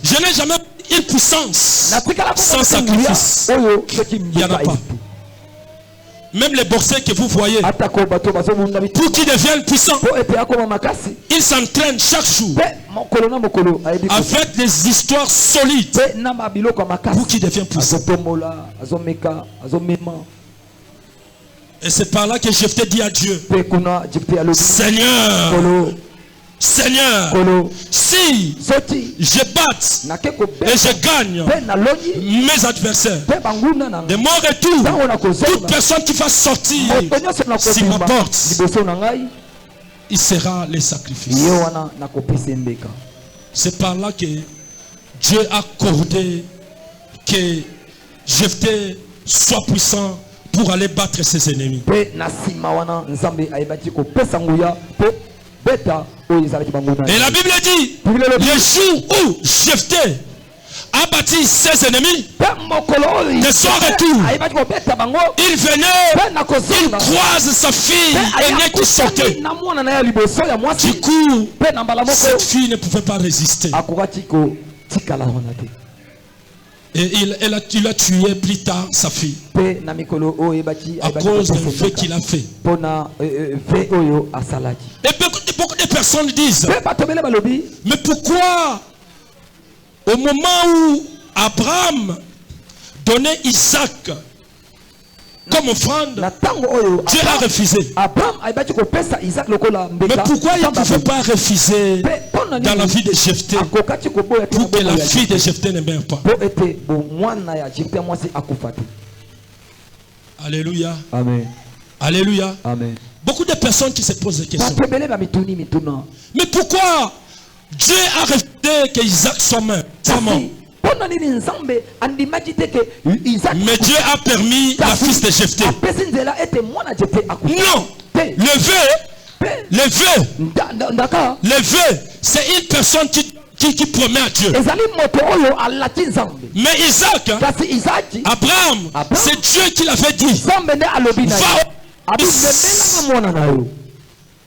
Je n'ai jamais une puissance sans sacrifice. Il n'y en a pas. Même les boxeurs que vous voyez, pour qu'ils deviennent puissants, ils s'entraînent chaque jour avec des histoires solides pour qu'ils deviennent puissants. Et c'est par là que je te dis à Dieu, Seigneur, Seigneur, si je batte et je gagne mes adversaires, de mon retour, toute personne qui va sortir si ma porte, il sera les sacrifices. C'est par là que Dieu a accordé que Jephthé soit puissant pour aller battre ses ennemis. Et la Bible dit, le jour où Jephthé a bâti ses ennemis, de son retour, il venait, il croise sa fille aînée qui sortait. Du coup, cette fille ne pouvait pas résister. Et il a tué plus tard sa fille à cause d'un fait qu'il a fait. Et beaucoup de personnes disent, mais pourquoi au moment où Abraham donnait Isaac comme offrande, Dieu a refusé? Mais pourquoi il ne pouvait pas refuser dans la vie de Jephthé pour que la fille de Jephthé ne meure pas? Alléluia. Amen. Alléluia. Amen. Beaucoup de personnes qui se posent des questions. Mais pourquoi Dieu a refusé que Isaac soit mort? Mais Dieu a permis la fille de Jephthé. Non. Le vœu, c'est une personne qui promet à Dieu. Mais Isaac, Abraham, c'est Dieu qui l'avait dit.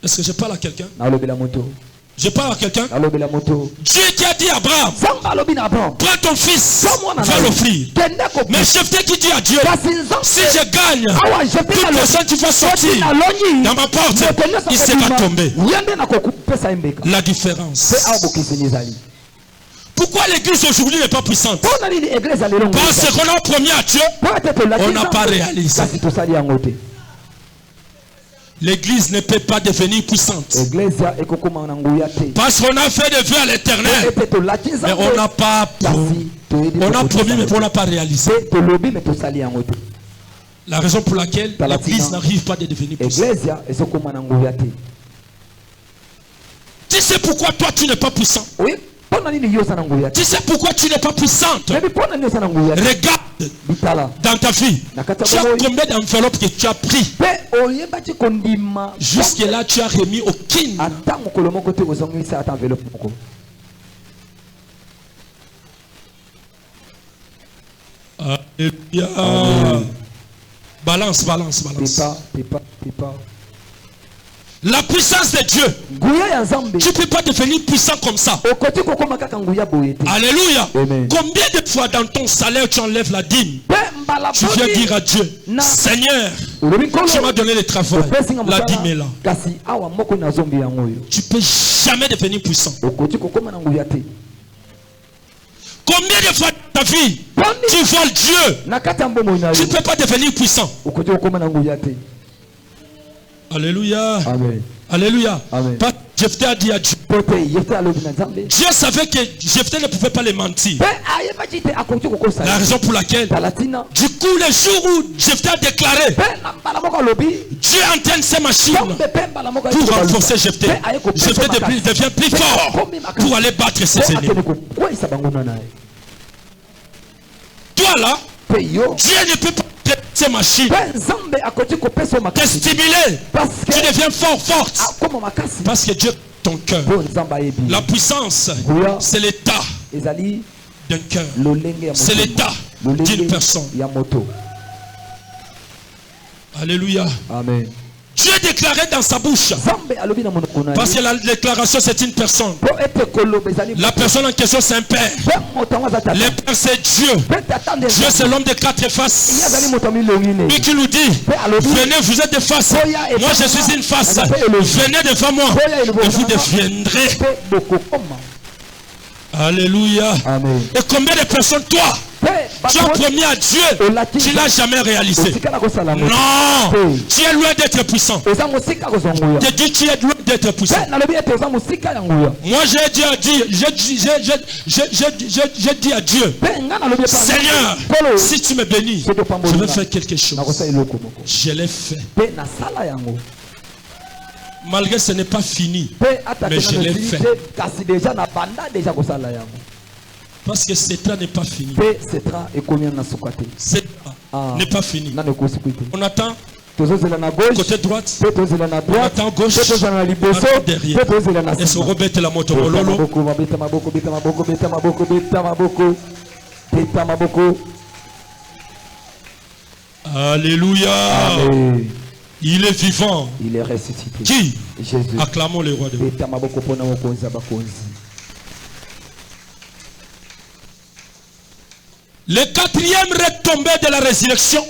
Est-ce que je parle à quelqu'un? Je parle à quelqu'un. Dieu qui a dit à Abraham, prends ton fils, va l'offrir. Mais Jephthé qui dit à Dieu, si je gagne, toute personne qui va sortir dans ma porte, il sera tombé. La différence. Pourquoi l'église aujourd'hui n'est pas puissante? Parce qu'on a promis à Dieu, on n'a pas réalisé. L'église ne peut pas devenir puissante. Parce qu'on a fait des vœux à l'éternel. Mais on n'a pas promis. On a promis mais on n'a pas réalisé. La raison pour laquelle l'église n'arrive pas à devenir puissante. Tu sais pourquoi toi tu n'es pas puissant? Tu sais pourquoi tu n'es pas puissante? Regarde dans ta vie. Tu as combien d'enveloppes que tu as pris? Jusque là tu as remis aucune. Alléluia. Balance. La puissance de Dieu. Tu ne peux pas devenir puissant comme ça. Alléluia. Amen. Combien de fois dans ton salaire tu enlèves la dîme? Tu viens dire à Dieu, Seigneur, tu m'as donné le travail. La dîme est là. Tu ne peux jamais devenir puissant. Combien de fois ta vie, tu voles Dieu. Tu ne peux pas devenir puissant. Alléluia. Amen. Alléluia. Amen. Jephthé a dit à Dieu. Dieu savait que Jephthé ne pouvait pas les mentir. La raison pour laquelle, du coup, le jour où Jephthé a déclaré, Dieu entraîne ses machines pour renforcer Jephthé. Jephthé devient plus fort pour aller battre ses ennemis. Toi là, Dieu ne peut pas ces machines te stimuler. Tu deviens fort, forte. Parce que Dieu ton cœur. La puissance, c'est l'état d'un cœur. C'est l'état d'une personne. Alléluia. Amen. Dieu déclarait dans sa bouche. Parce que la déclaration c'est une personne. La personne en question c'est un père. Le père c'est Dieu. Dieu c'est l'homme de quatre faces. Lui qui nous dit, venez, vous êtes de face. Moi je suis une face. Venez devant moi et vous deviendrez. Alléluia. Amen. Et combien de personnes, toi, tu as promis à Dieu, tu ne l'as jamais réalisé. Non, tu es loin d'être puissant. Je dis tu es loin d'être puissant. Moi j'ai dit à Dieu, Seigneur, si tu me bénis, je vais faire quelque chose. Je l'ai fait. Malgré ce n'est pas fini, mais je l'ai fait. Parce que ce temps n'est pas fini. Ce temps n'est pas fini. On attend côté droite, on attend gauche, on attend derrière. Et se rebête la moto. Alléluia. Amen. Il est vivant. Il est ressuscité. Qui? Jésus. Acclamons le roi de Dieu. Le quatrième retombé de la résurrection,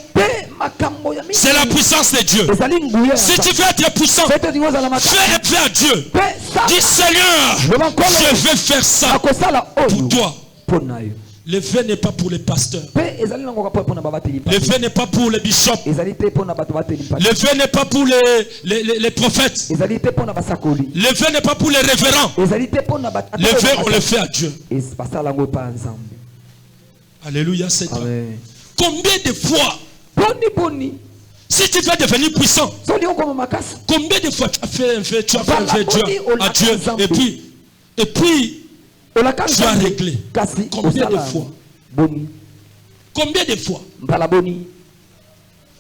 c'est la puissance de Dieu. Si tu veux être puissant, fais un peu à Dieu. Dis Seigneur, je vais faire ça pour toi. Le vœu n'est pas pour les pasteurs. Le vœu n'est pas pour les bishops. Le vœu n'est pas pour les prophètes. Le vœu n'est pas pour les révérends. Le vœu, on le fait à Dieu. Alléluia, c'est toi. Combien de fois, si tu veux devenir puissant, combien de fois tu as fait un vœu, à Dieu, et puis tu as réglé. Combien de fois? Combien de fois?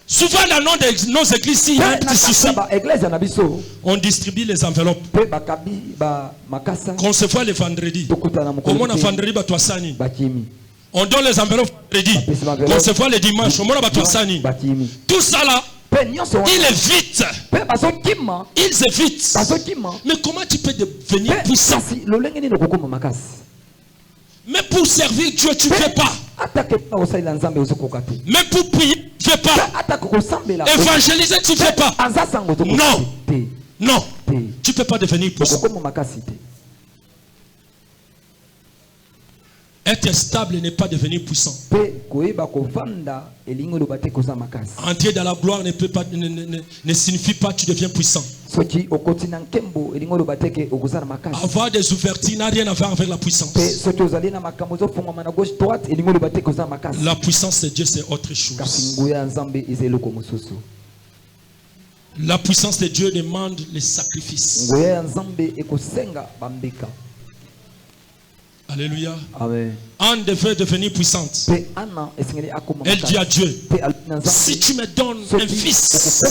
Souvent dans nos églises, il y a un petit souci. On distribue les enveloppes. Qu'on se voit le vendredi. Comment on a vendredi, on donne les enveloppes vendredi. On se voit le dimanche. Tout ça là, il évite. Ils évitent. Mais comment tu peux devenir puissant? Mais pour servir Dieu, tu ne fais pas. Mais pour prier, tu ne fais pas. Évangéliser, tu ne fais pas. Non. Non. Tu ne peux pas devenir puissant. Être stable n'est pas devenir puissant. Entrer dans la gloire ne signifie pas que tu deviens puissant. Avoir des ouvertures n'a rien à voir avec la puissance. La puissance de Dieu, c'est autre chose. La puissance de Dieu demande les sacrifices. Alléluia. Amen. Anne devait devenir puissante. Elle dit à Dieu, si tu me donnes un fils,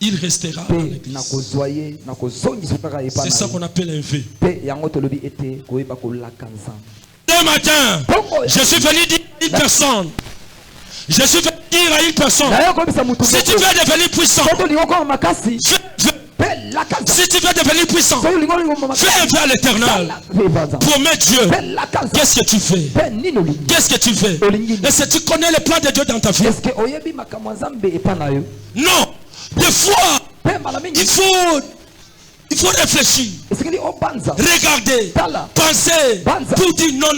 il restera dans l'église. C'est ça qu'on appelle un vœu. Ce matin, je suis venu dire à une personne. Je suis venu dire à une personne, si tu veux devenir puissant, si tu veux devenir puissant, fais un vœu à l'éternel. Promets Dieu. Qu'est-ce que tu fais? Qu'est-ce que tu fais? Est-ce que tu connais le plan de Dieu dans ta vie? Non. Des fois, il faut Il faut réfléchir. Regardez. Penser. Pour dire non.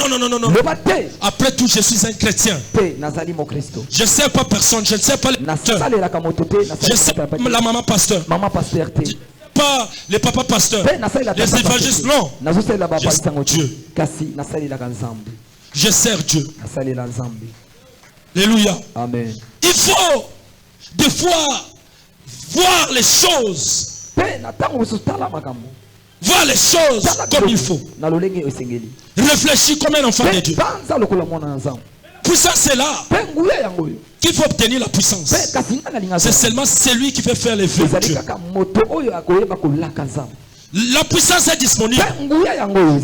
Après tout, je suis un chrétien. Je ne sais pas personne. Je ne sais pas les pasteurs. Je ne sais pas la maman pasteur. Pas les papas pasteurs. Les évangélistes. Non. Je sers Dieu. Je sers Dieu. Alléluia. Amen. Il faut des fois voir les choses. Voir les choses comme il faut. Réfléchir comme un enfant de Dieu. Puissance, c'est là qu'il faut obtenir la puissance. C'est seulement celui qui fait faire les vœux de Dieu. La puissance est disponible.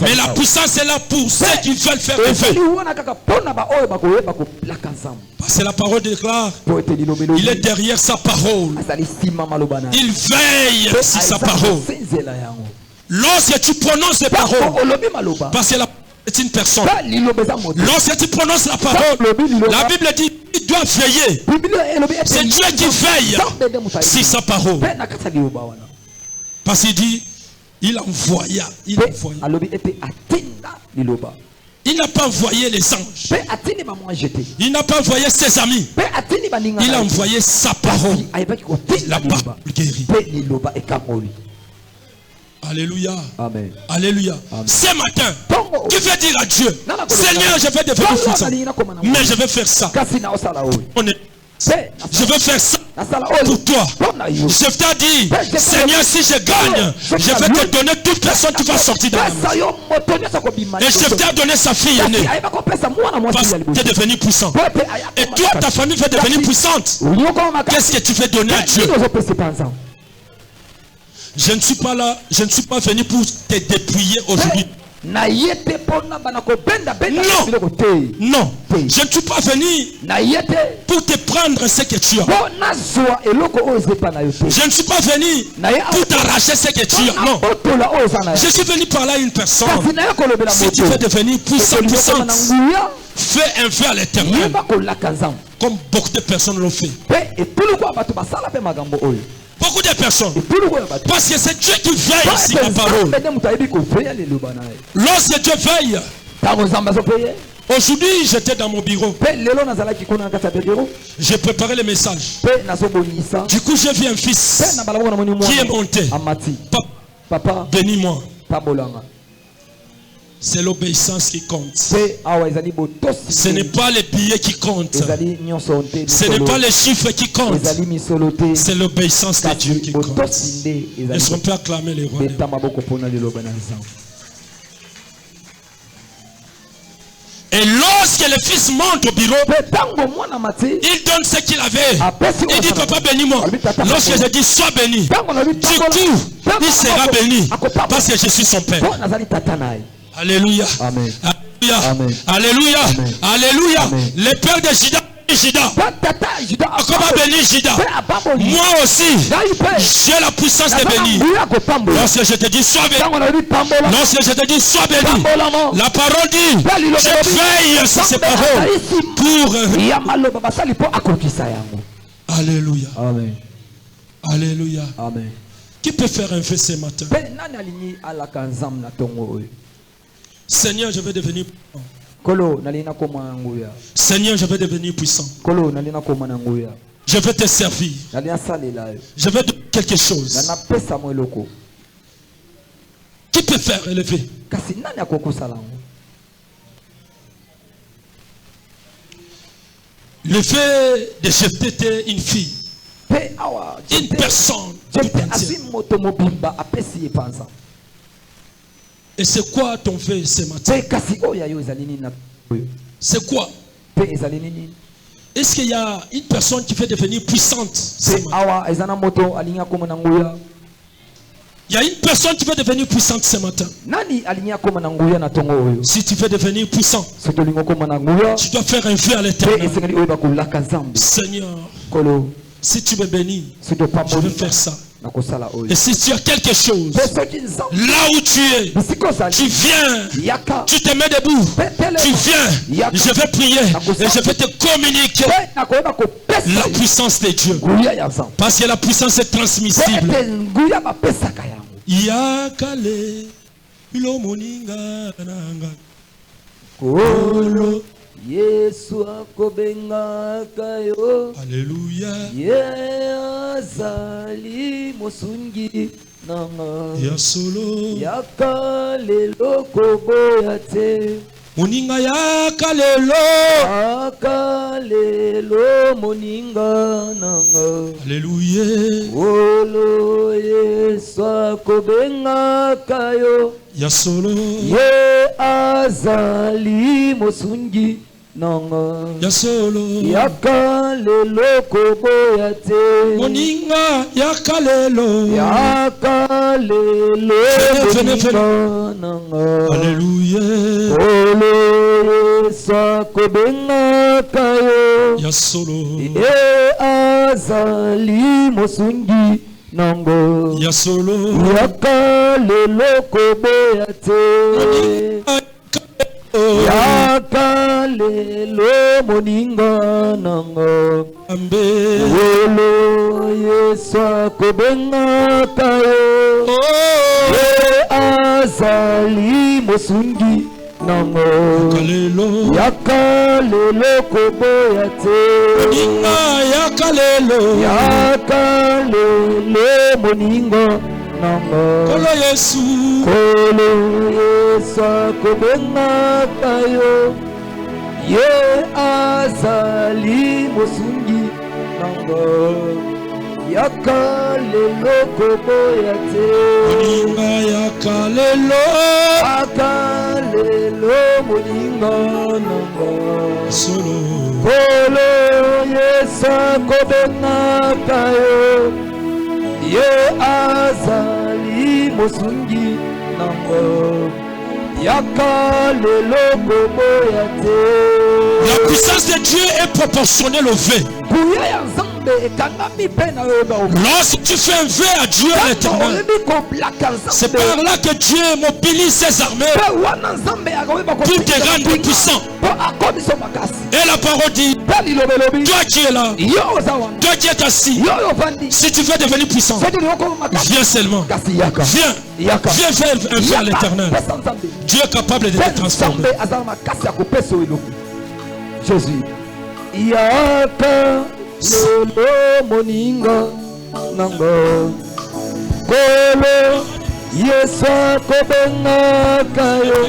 Mais la puissance est là pour ceux qui veulent faire les vœux. Parce que la parole déclare, il est derrière sa parole. Il veille sur sa parole. Lorsque tu prononces les paroles, parce que la parole est une personne. Lorsque tu prononces la parole, la Bible dit il doit veiller. C'est Dieu qui veille sur sa parole. Parce qu'il dit il envoya. Il n'a pas envoyé les anges. Il n'a pas envoyé ses amis. Il a envoyé sa parole. La parole guérit. Alléluia. Amen. Alléluia. Amen. Ce matin, tu veux dire à Dieu, Seigneur, je vais devenir puissant. Mais je vais faire ça. Je veux faire ça pour toi. Je t'ai dit, Seigneur, si je gagne, je vais te donner toute personne qui va sortir de la maison. Et je t'ai donné sa fille aînée. Parce que tu es devenu puissant. Et toi, ta famille va devenir puissante. Qu'est-ce que tu veux donner à Dieu? Je ne suis pas là, je ne suis pas venu pour te dépouiller aujourd'hui. Non, non, je ne suis pas venu pour te prendre ce que tu as. Je ne suis pas venu pour t'arracher ce que tu as. Non, je suis venu parler à une personne. Si tu veux devenir puissante, fais un vœu à l'Éternel, comme beaucoup de personnes l'ont fait. Beaucoup de personnes. Parce que c'est Dieu qui veille sur la parole. Lorsque Dieu veille. Aujourd'hui, j'étais dans mon bureau. J'ai préparé le message. Du coup, j'ai vu un fils qui est monté. Papa, bénis-moi. C'est l'obéissance qui compte. Ce n'est pas les billets qui comptent. Ce n'est pas les chiffres qui comptent. C'est l'obéissance de Dieu qui compte. Est-ce qu'on peut acclamer les rois? Et lorsque le fils monte au bureau, il donne ce qu'il avait. Il dit, papa, bénis-moi. Lorsque je dis, sois béni, du coup, il sera béni. Parce que je suis son père. Alléluia. Amen. Alléluia. Amen. Alléluia. Amen. Alléluia. Amen. Le père de Judas. Comment bénir Judas? Moi aussi, j'ai la puissance de bénir. Lorsque je te dis sois béni, lorsque je te dis sois béni, la parole dit, je veille sur ces paroles pour. Alléluia. Amen. Alléluia. Amen. Qui peut faire un vœu ce matin? Seigneur, je vais devenir puissant. Seigneur, je vais devenir puissant. Je vais te servir. Je vais donner quelque chose. Qui peut faire élever? Le fait de jeter était une fille. Une personne. Et c'est quoi ton vœu ce matin? C'est quoi? Est-ce qu'il y a une personne qui veut devenir puissante ce matin? Il y a une personne qui veut devenir puissante ce matin. Si tu veux devenir puissant, tu dois faire un vœu à l'Éternel. Seigneur, si tu me bénis, je vais faire ça. Et si tu as quelque chose, là où tu es, tu viens, tu te mets debout, tu viens, je vais prier et je vais te communiquer la puissance de Dieu. Parce que la puissance est transmissible. Yakale ilo moninga nanga. Kolo Yesu akobenga kayo. Alléluia. Azali mosungi nanga. Ya solo. Yakale loko boyate. Moninga yakalelo. Akalelo moninga nanga. Alléluia. Kolo Yesu akobenga kayo. Ya solo. Ye azali mosungi nanga. Ya solo. Yakalelo koboyate. Moninga yakalelo. Yakalelo moninga nanga. Alléluia. Olo Yesu akobenga kayo. Ya solo. Ye azali mosungi nango. Ya solo. Yakalelo koboyate. Yakalelo moninga nango. Ambe. Olo Yesu akobenga kayo. Ye azali mosungi nango. Yakalelo. Yakalelo koboyate. Moninga yakalelo. Yakalelo moninga nango. Kolo Yesu. Kolo Yesu akobenga kayo. Ye azali mosungi nango. Yakalelo koboyate. Moninga yakalelo. Yakalelo moninga nango. Solo. Kolo Yesu akobenga kayo. Ye azali mosungi nango. Yakalelo koboyate. La puissance de Dieu est proportionnelle au vœu. Lorsque tu fais un vœu à Dieu à l'éternel, c'est par là que Dieu mobilise ses armées pour te rendre puissant. Et la parole dit, toi qui es là, toi qui es assis, si tu veux devenir puissant, viens seulement. Viens. Viens faire un vœu à l'éternel. Dieu est capable de te transformer. Jésus. Yaka lelo moninga nanga. Kolo Yesu akobenga kayo.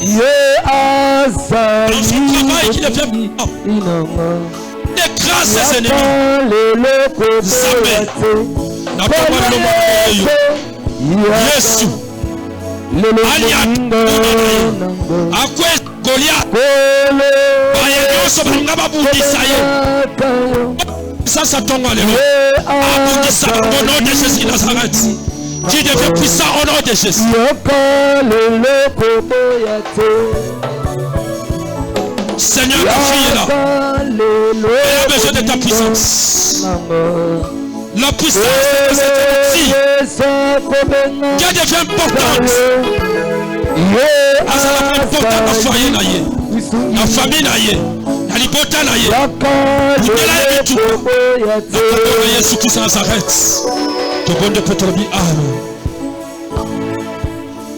Ye azali inanga. Écrase ses ennemis. Zambé. N'a pas mal de monde. Yesu. Aliat. Akwe Goliath. Ça tombe à l'élo. Abondissant au nom de Jésus de Nazareth. Qui devient puissant au nom de Jésus. Seigneur, ta fille est là. Elle a besoin de ta puissance. La puissance de cette fille qui devient importante. Asa la important na foyer na ye, na famille na ye, na libota na ye. Udela ye bitu. Na kombo na Yesu Christ Nazareth. Tobonde Petrobi, amen.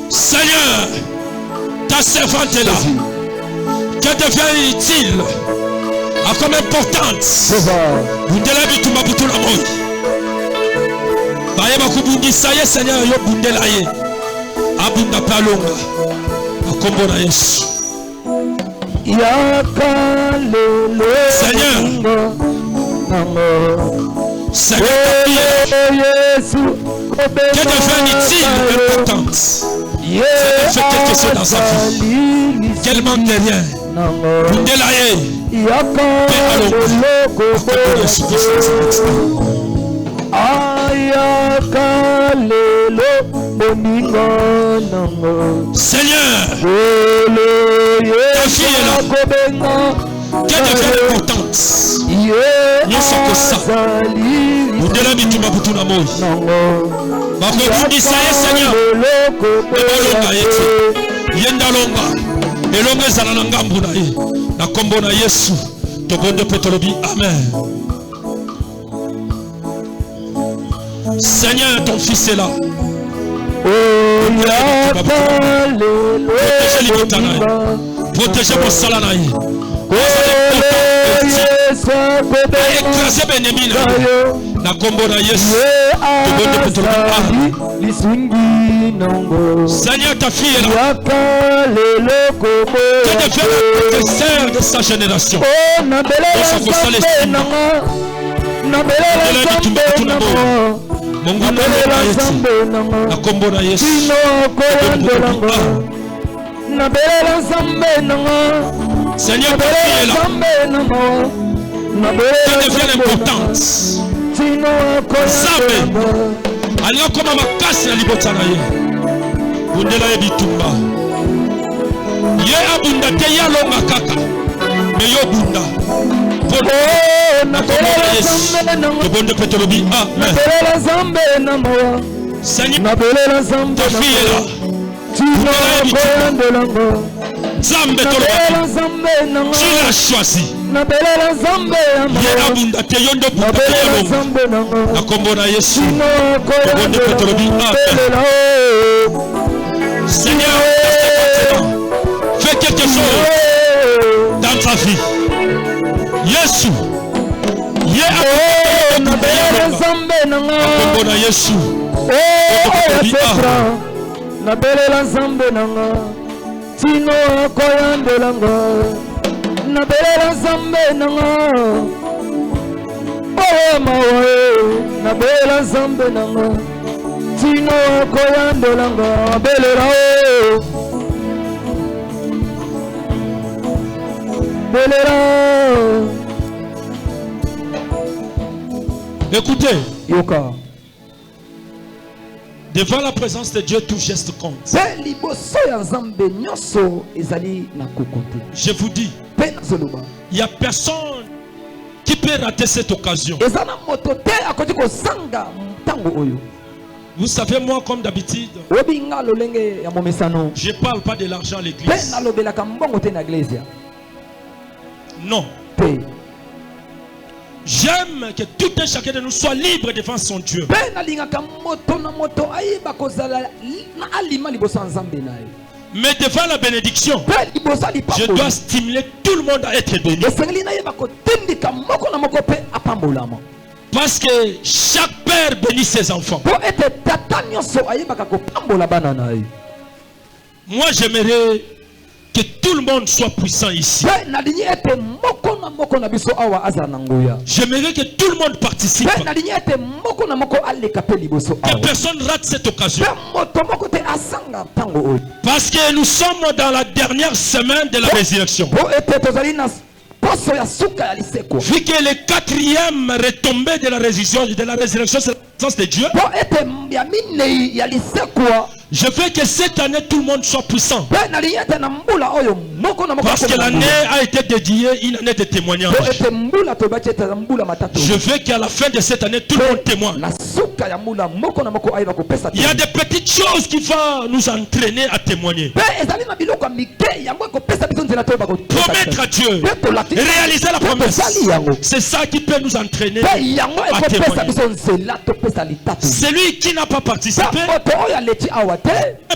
Seigneur, ta servante est là. Qu'elle devient utile, a comme importante. Udela bitu mabutu na moi. Baye bakubundi saye Seigneur yo bundela ye. Abunda palonga. Akombo na Yesu. Seigneur, Seigneur, que devient utile, importante. C'est de faire quelque chose dans sa vie. Qu'elle manque de rien. Bundelaye. Paix à l'ombre. Akombo na Yesu Christ. Seigneur, ta fille est là. Qu'elle devient importante. Nous sommes que ça. Nous devons mettre ma bouton à moi. Ma bouton dit ça y est, Seigneur. Yenda longa. Et longa zananga mbuna. Na kombo na Yesu. Tobonde Petrobi. Amen. Seigneur, ton fils est là. Protégez mon salanaï. Écrasez mes ennemis. Na kombo na Yesu. Seigneur, ta fille est là. Que devienne le professeur de sa génération. Na kombo na Yesu. Seigneur, ta fille est là. Que devienne importante. Sabe aliyo koma makasi ya libota na ye bundela ye bitumba ye abunda te ya longa kaka me yo bunda polo na koma Yesu to bonde petolobi amen. Seigneur, ta fille est là. Zambe tolobi tu l'as choisi. Abunda te yondo bunda te yalo na kombo na Yesu bonde petolobi amen. Seigneur, fais quelque chose dans ta vie. Yesu ye abunda te yalo na kombo na Yesu na belela zambe nanga tino koyandelanga na belela zambe nanga oh mawe na belela zambe nanga tino koyandelanga belela oh belela. Écoutez, yoka devant la présence de Dieu, tout geste compte. Je vous dis, il n'y a personne qui peut rater cette occasion. Vous savez, moi, comme d'habitude, je ne parle pas de l'argent à l'église. Non. J'aime que tout un chacun de nous soit libre devant son Dieu. Mais devant la bénédiction, je dois stimuler tout le monde à être béni. Parce que chaque père bénit ses enfants. Moi, j'aimerais que tout le monde soit puissant ici. J'aimerais que tout le monde participe. Que personne rate cette occasion. Parce que nous sommes dans la dernière semaine de la résurrection. Vu que le quatrième retombée de la résurrection, c'est la présence de Dieu. Je veux que cette année tout le monde soit puissant. Parce que l'année a été dédiée une année de témoignage. Je veux qu'à la fin de cette année tout le monde témoigne. Il y a des petites choses qui vont nous entraîner à témoigner. Promettre à Dieu, réaliser la promesse, c'est ça qui peut nous entraîner à témoigner. Celui qui n'a pas participé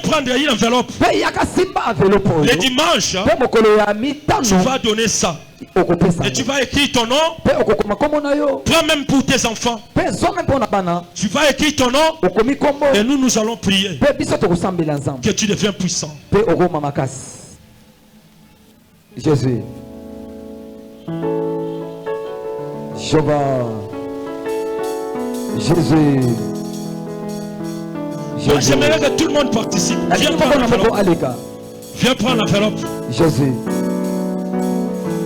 prendre une enveloppe. Le dimanche, tu vas donner ça. Et tu vas écrire ton nom. Toi même pour tes enfants. Tu vas écrire ton nom. Et nous allons prier. Que tu deviens puissant. Jésus. Jéhovah. Jésus. J'aimerais que tout le monde participe. Viens prendre l'enveloppe. Viens prendre l'enveloppe. Jésus.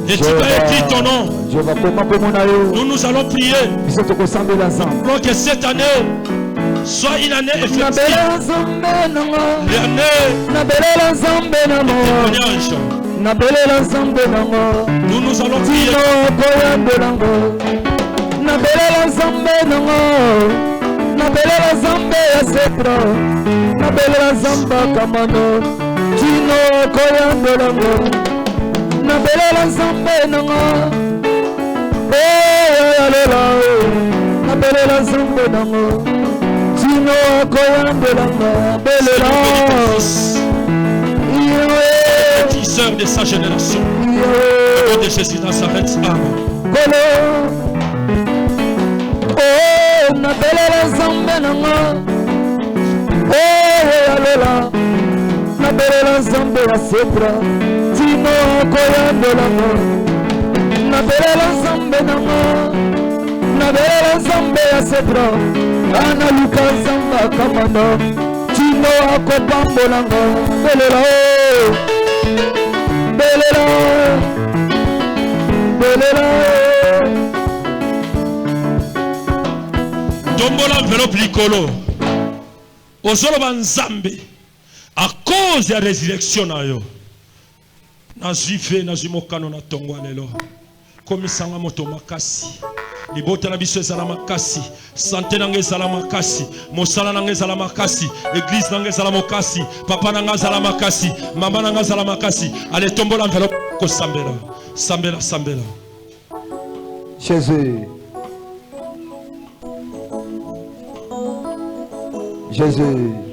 Et tu vas écrire ton nom. Nous allons prier. Pour que cette année soit une année effective. Nous allons prier. Nabelela zambe ya setra, nabelela zamba kamano, tino koyandolango, nabelela zambe nanga, nabelela zambe nanga. Bâtisseur de sa génération. Au nom de Jésus Nazareth. Amen. Nabela zambe ya sebra ana luka zamba kamano tino akopambolanga belela belela belela tombola enveloppe likolo ozoloba nzambe à cause ya résurrection na yo nazwi fe nazwi mokano na tongo lelo komisanga moto makasi libota na biso ezala makasi santé nanga ezala makasi mosala nanga ezala makasi église nanga ezala makasi papa nanga ezala makasi mama nanga ezala makasi allez tombola enveloppe ko sambela sambela sambela Jésus Jésus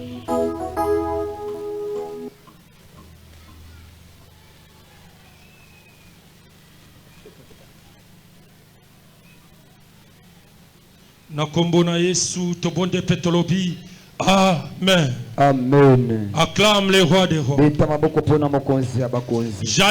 na kombo na Yesu tobonde petolobi amen amen acclame le roi des rois.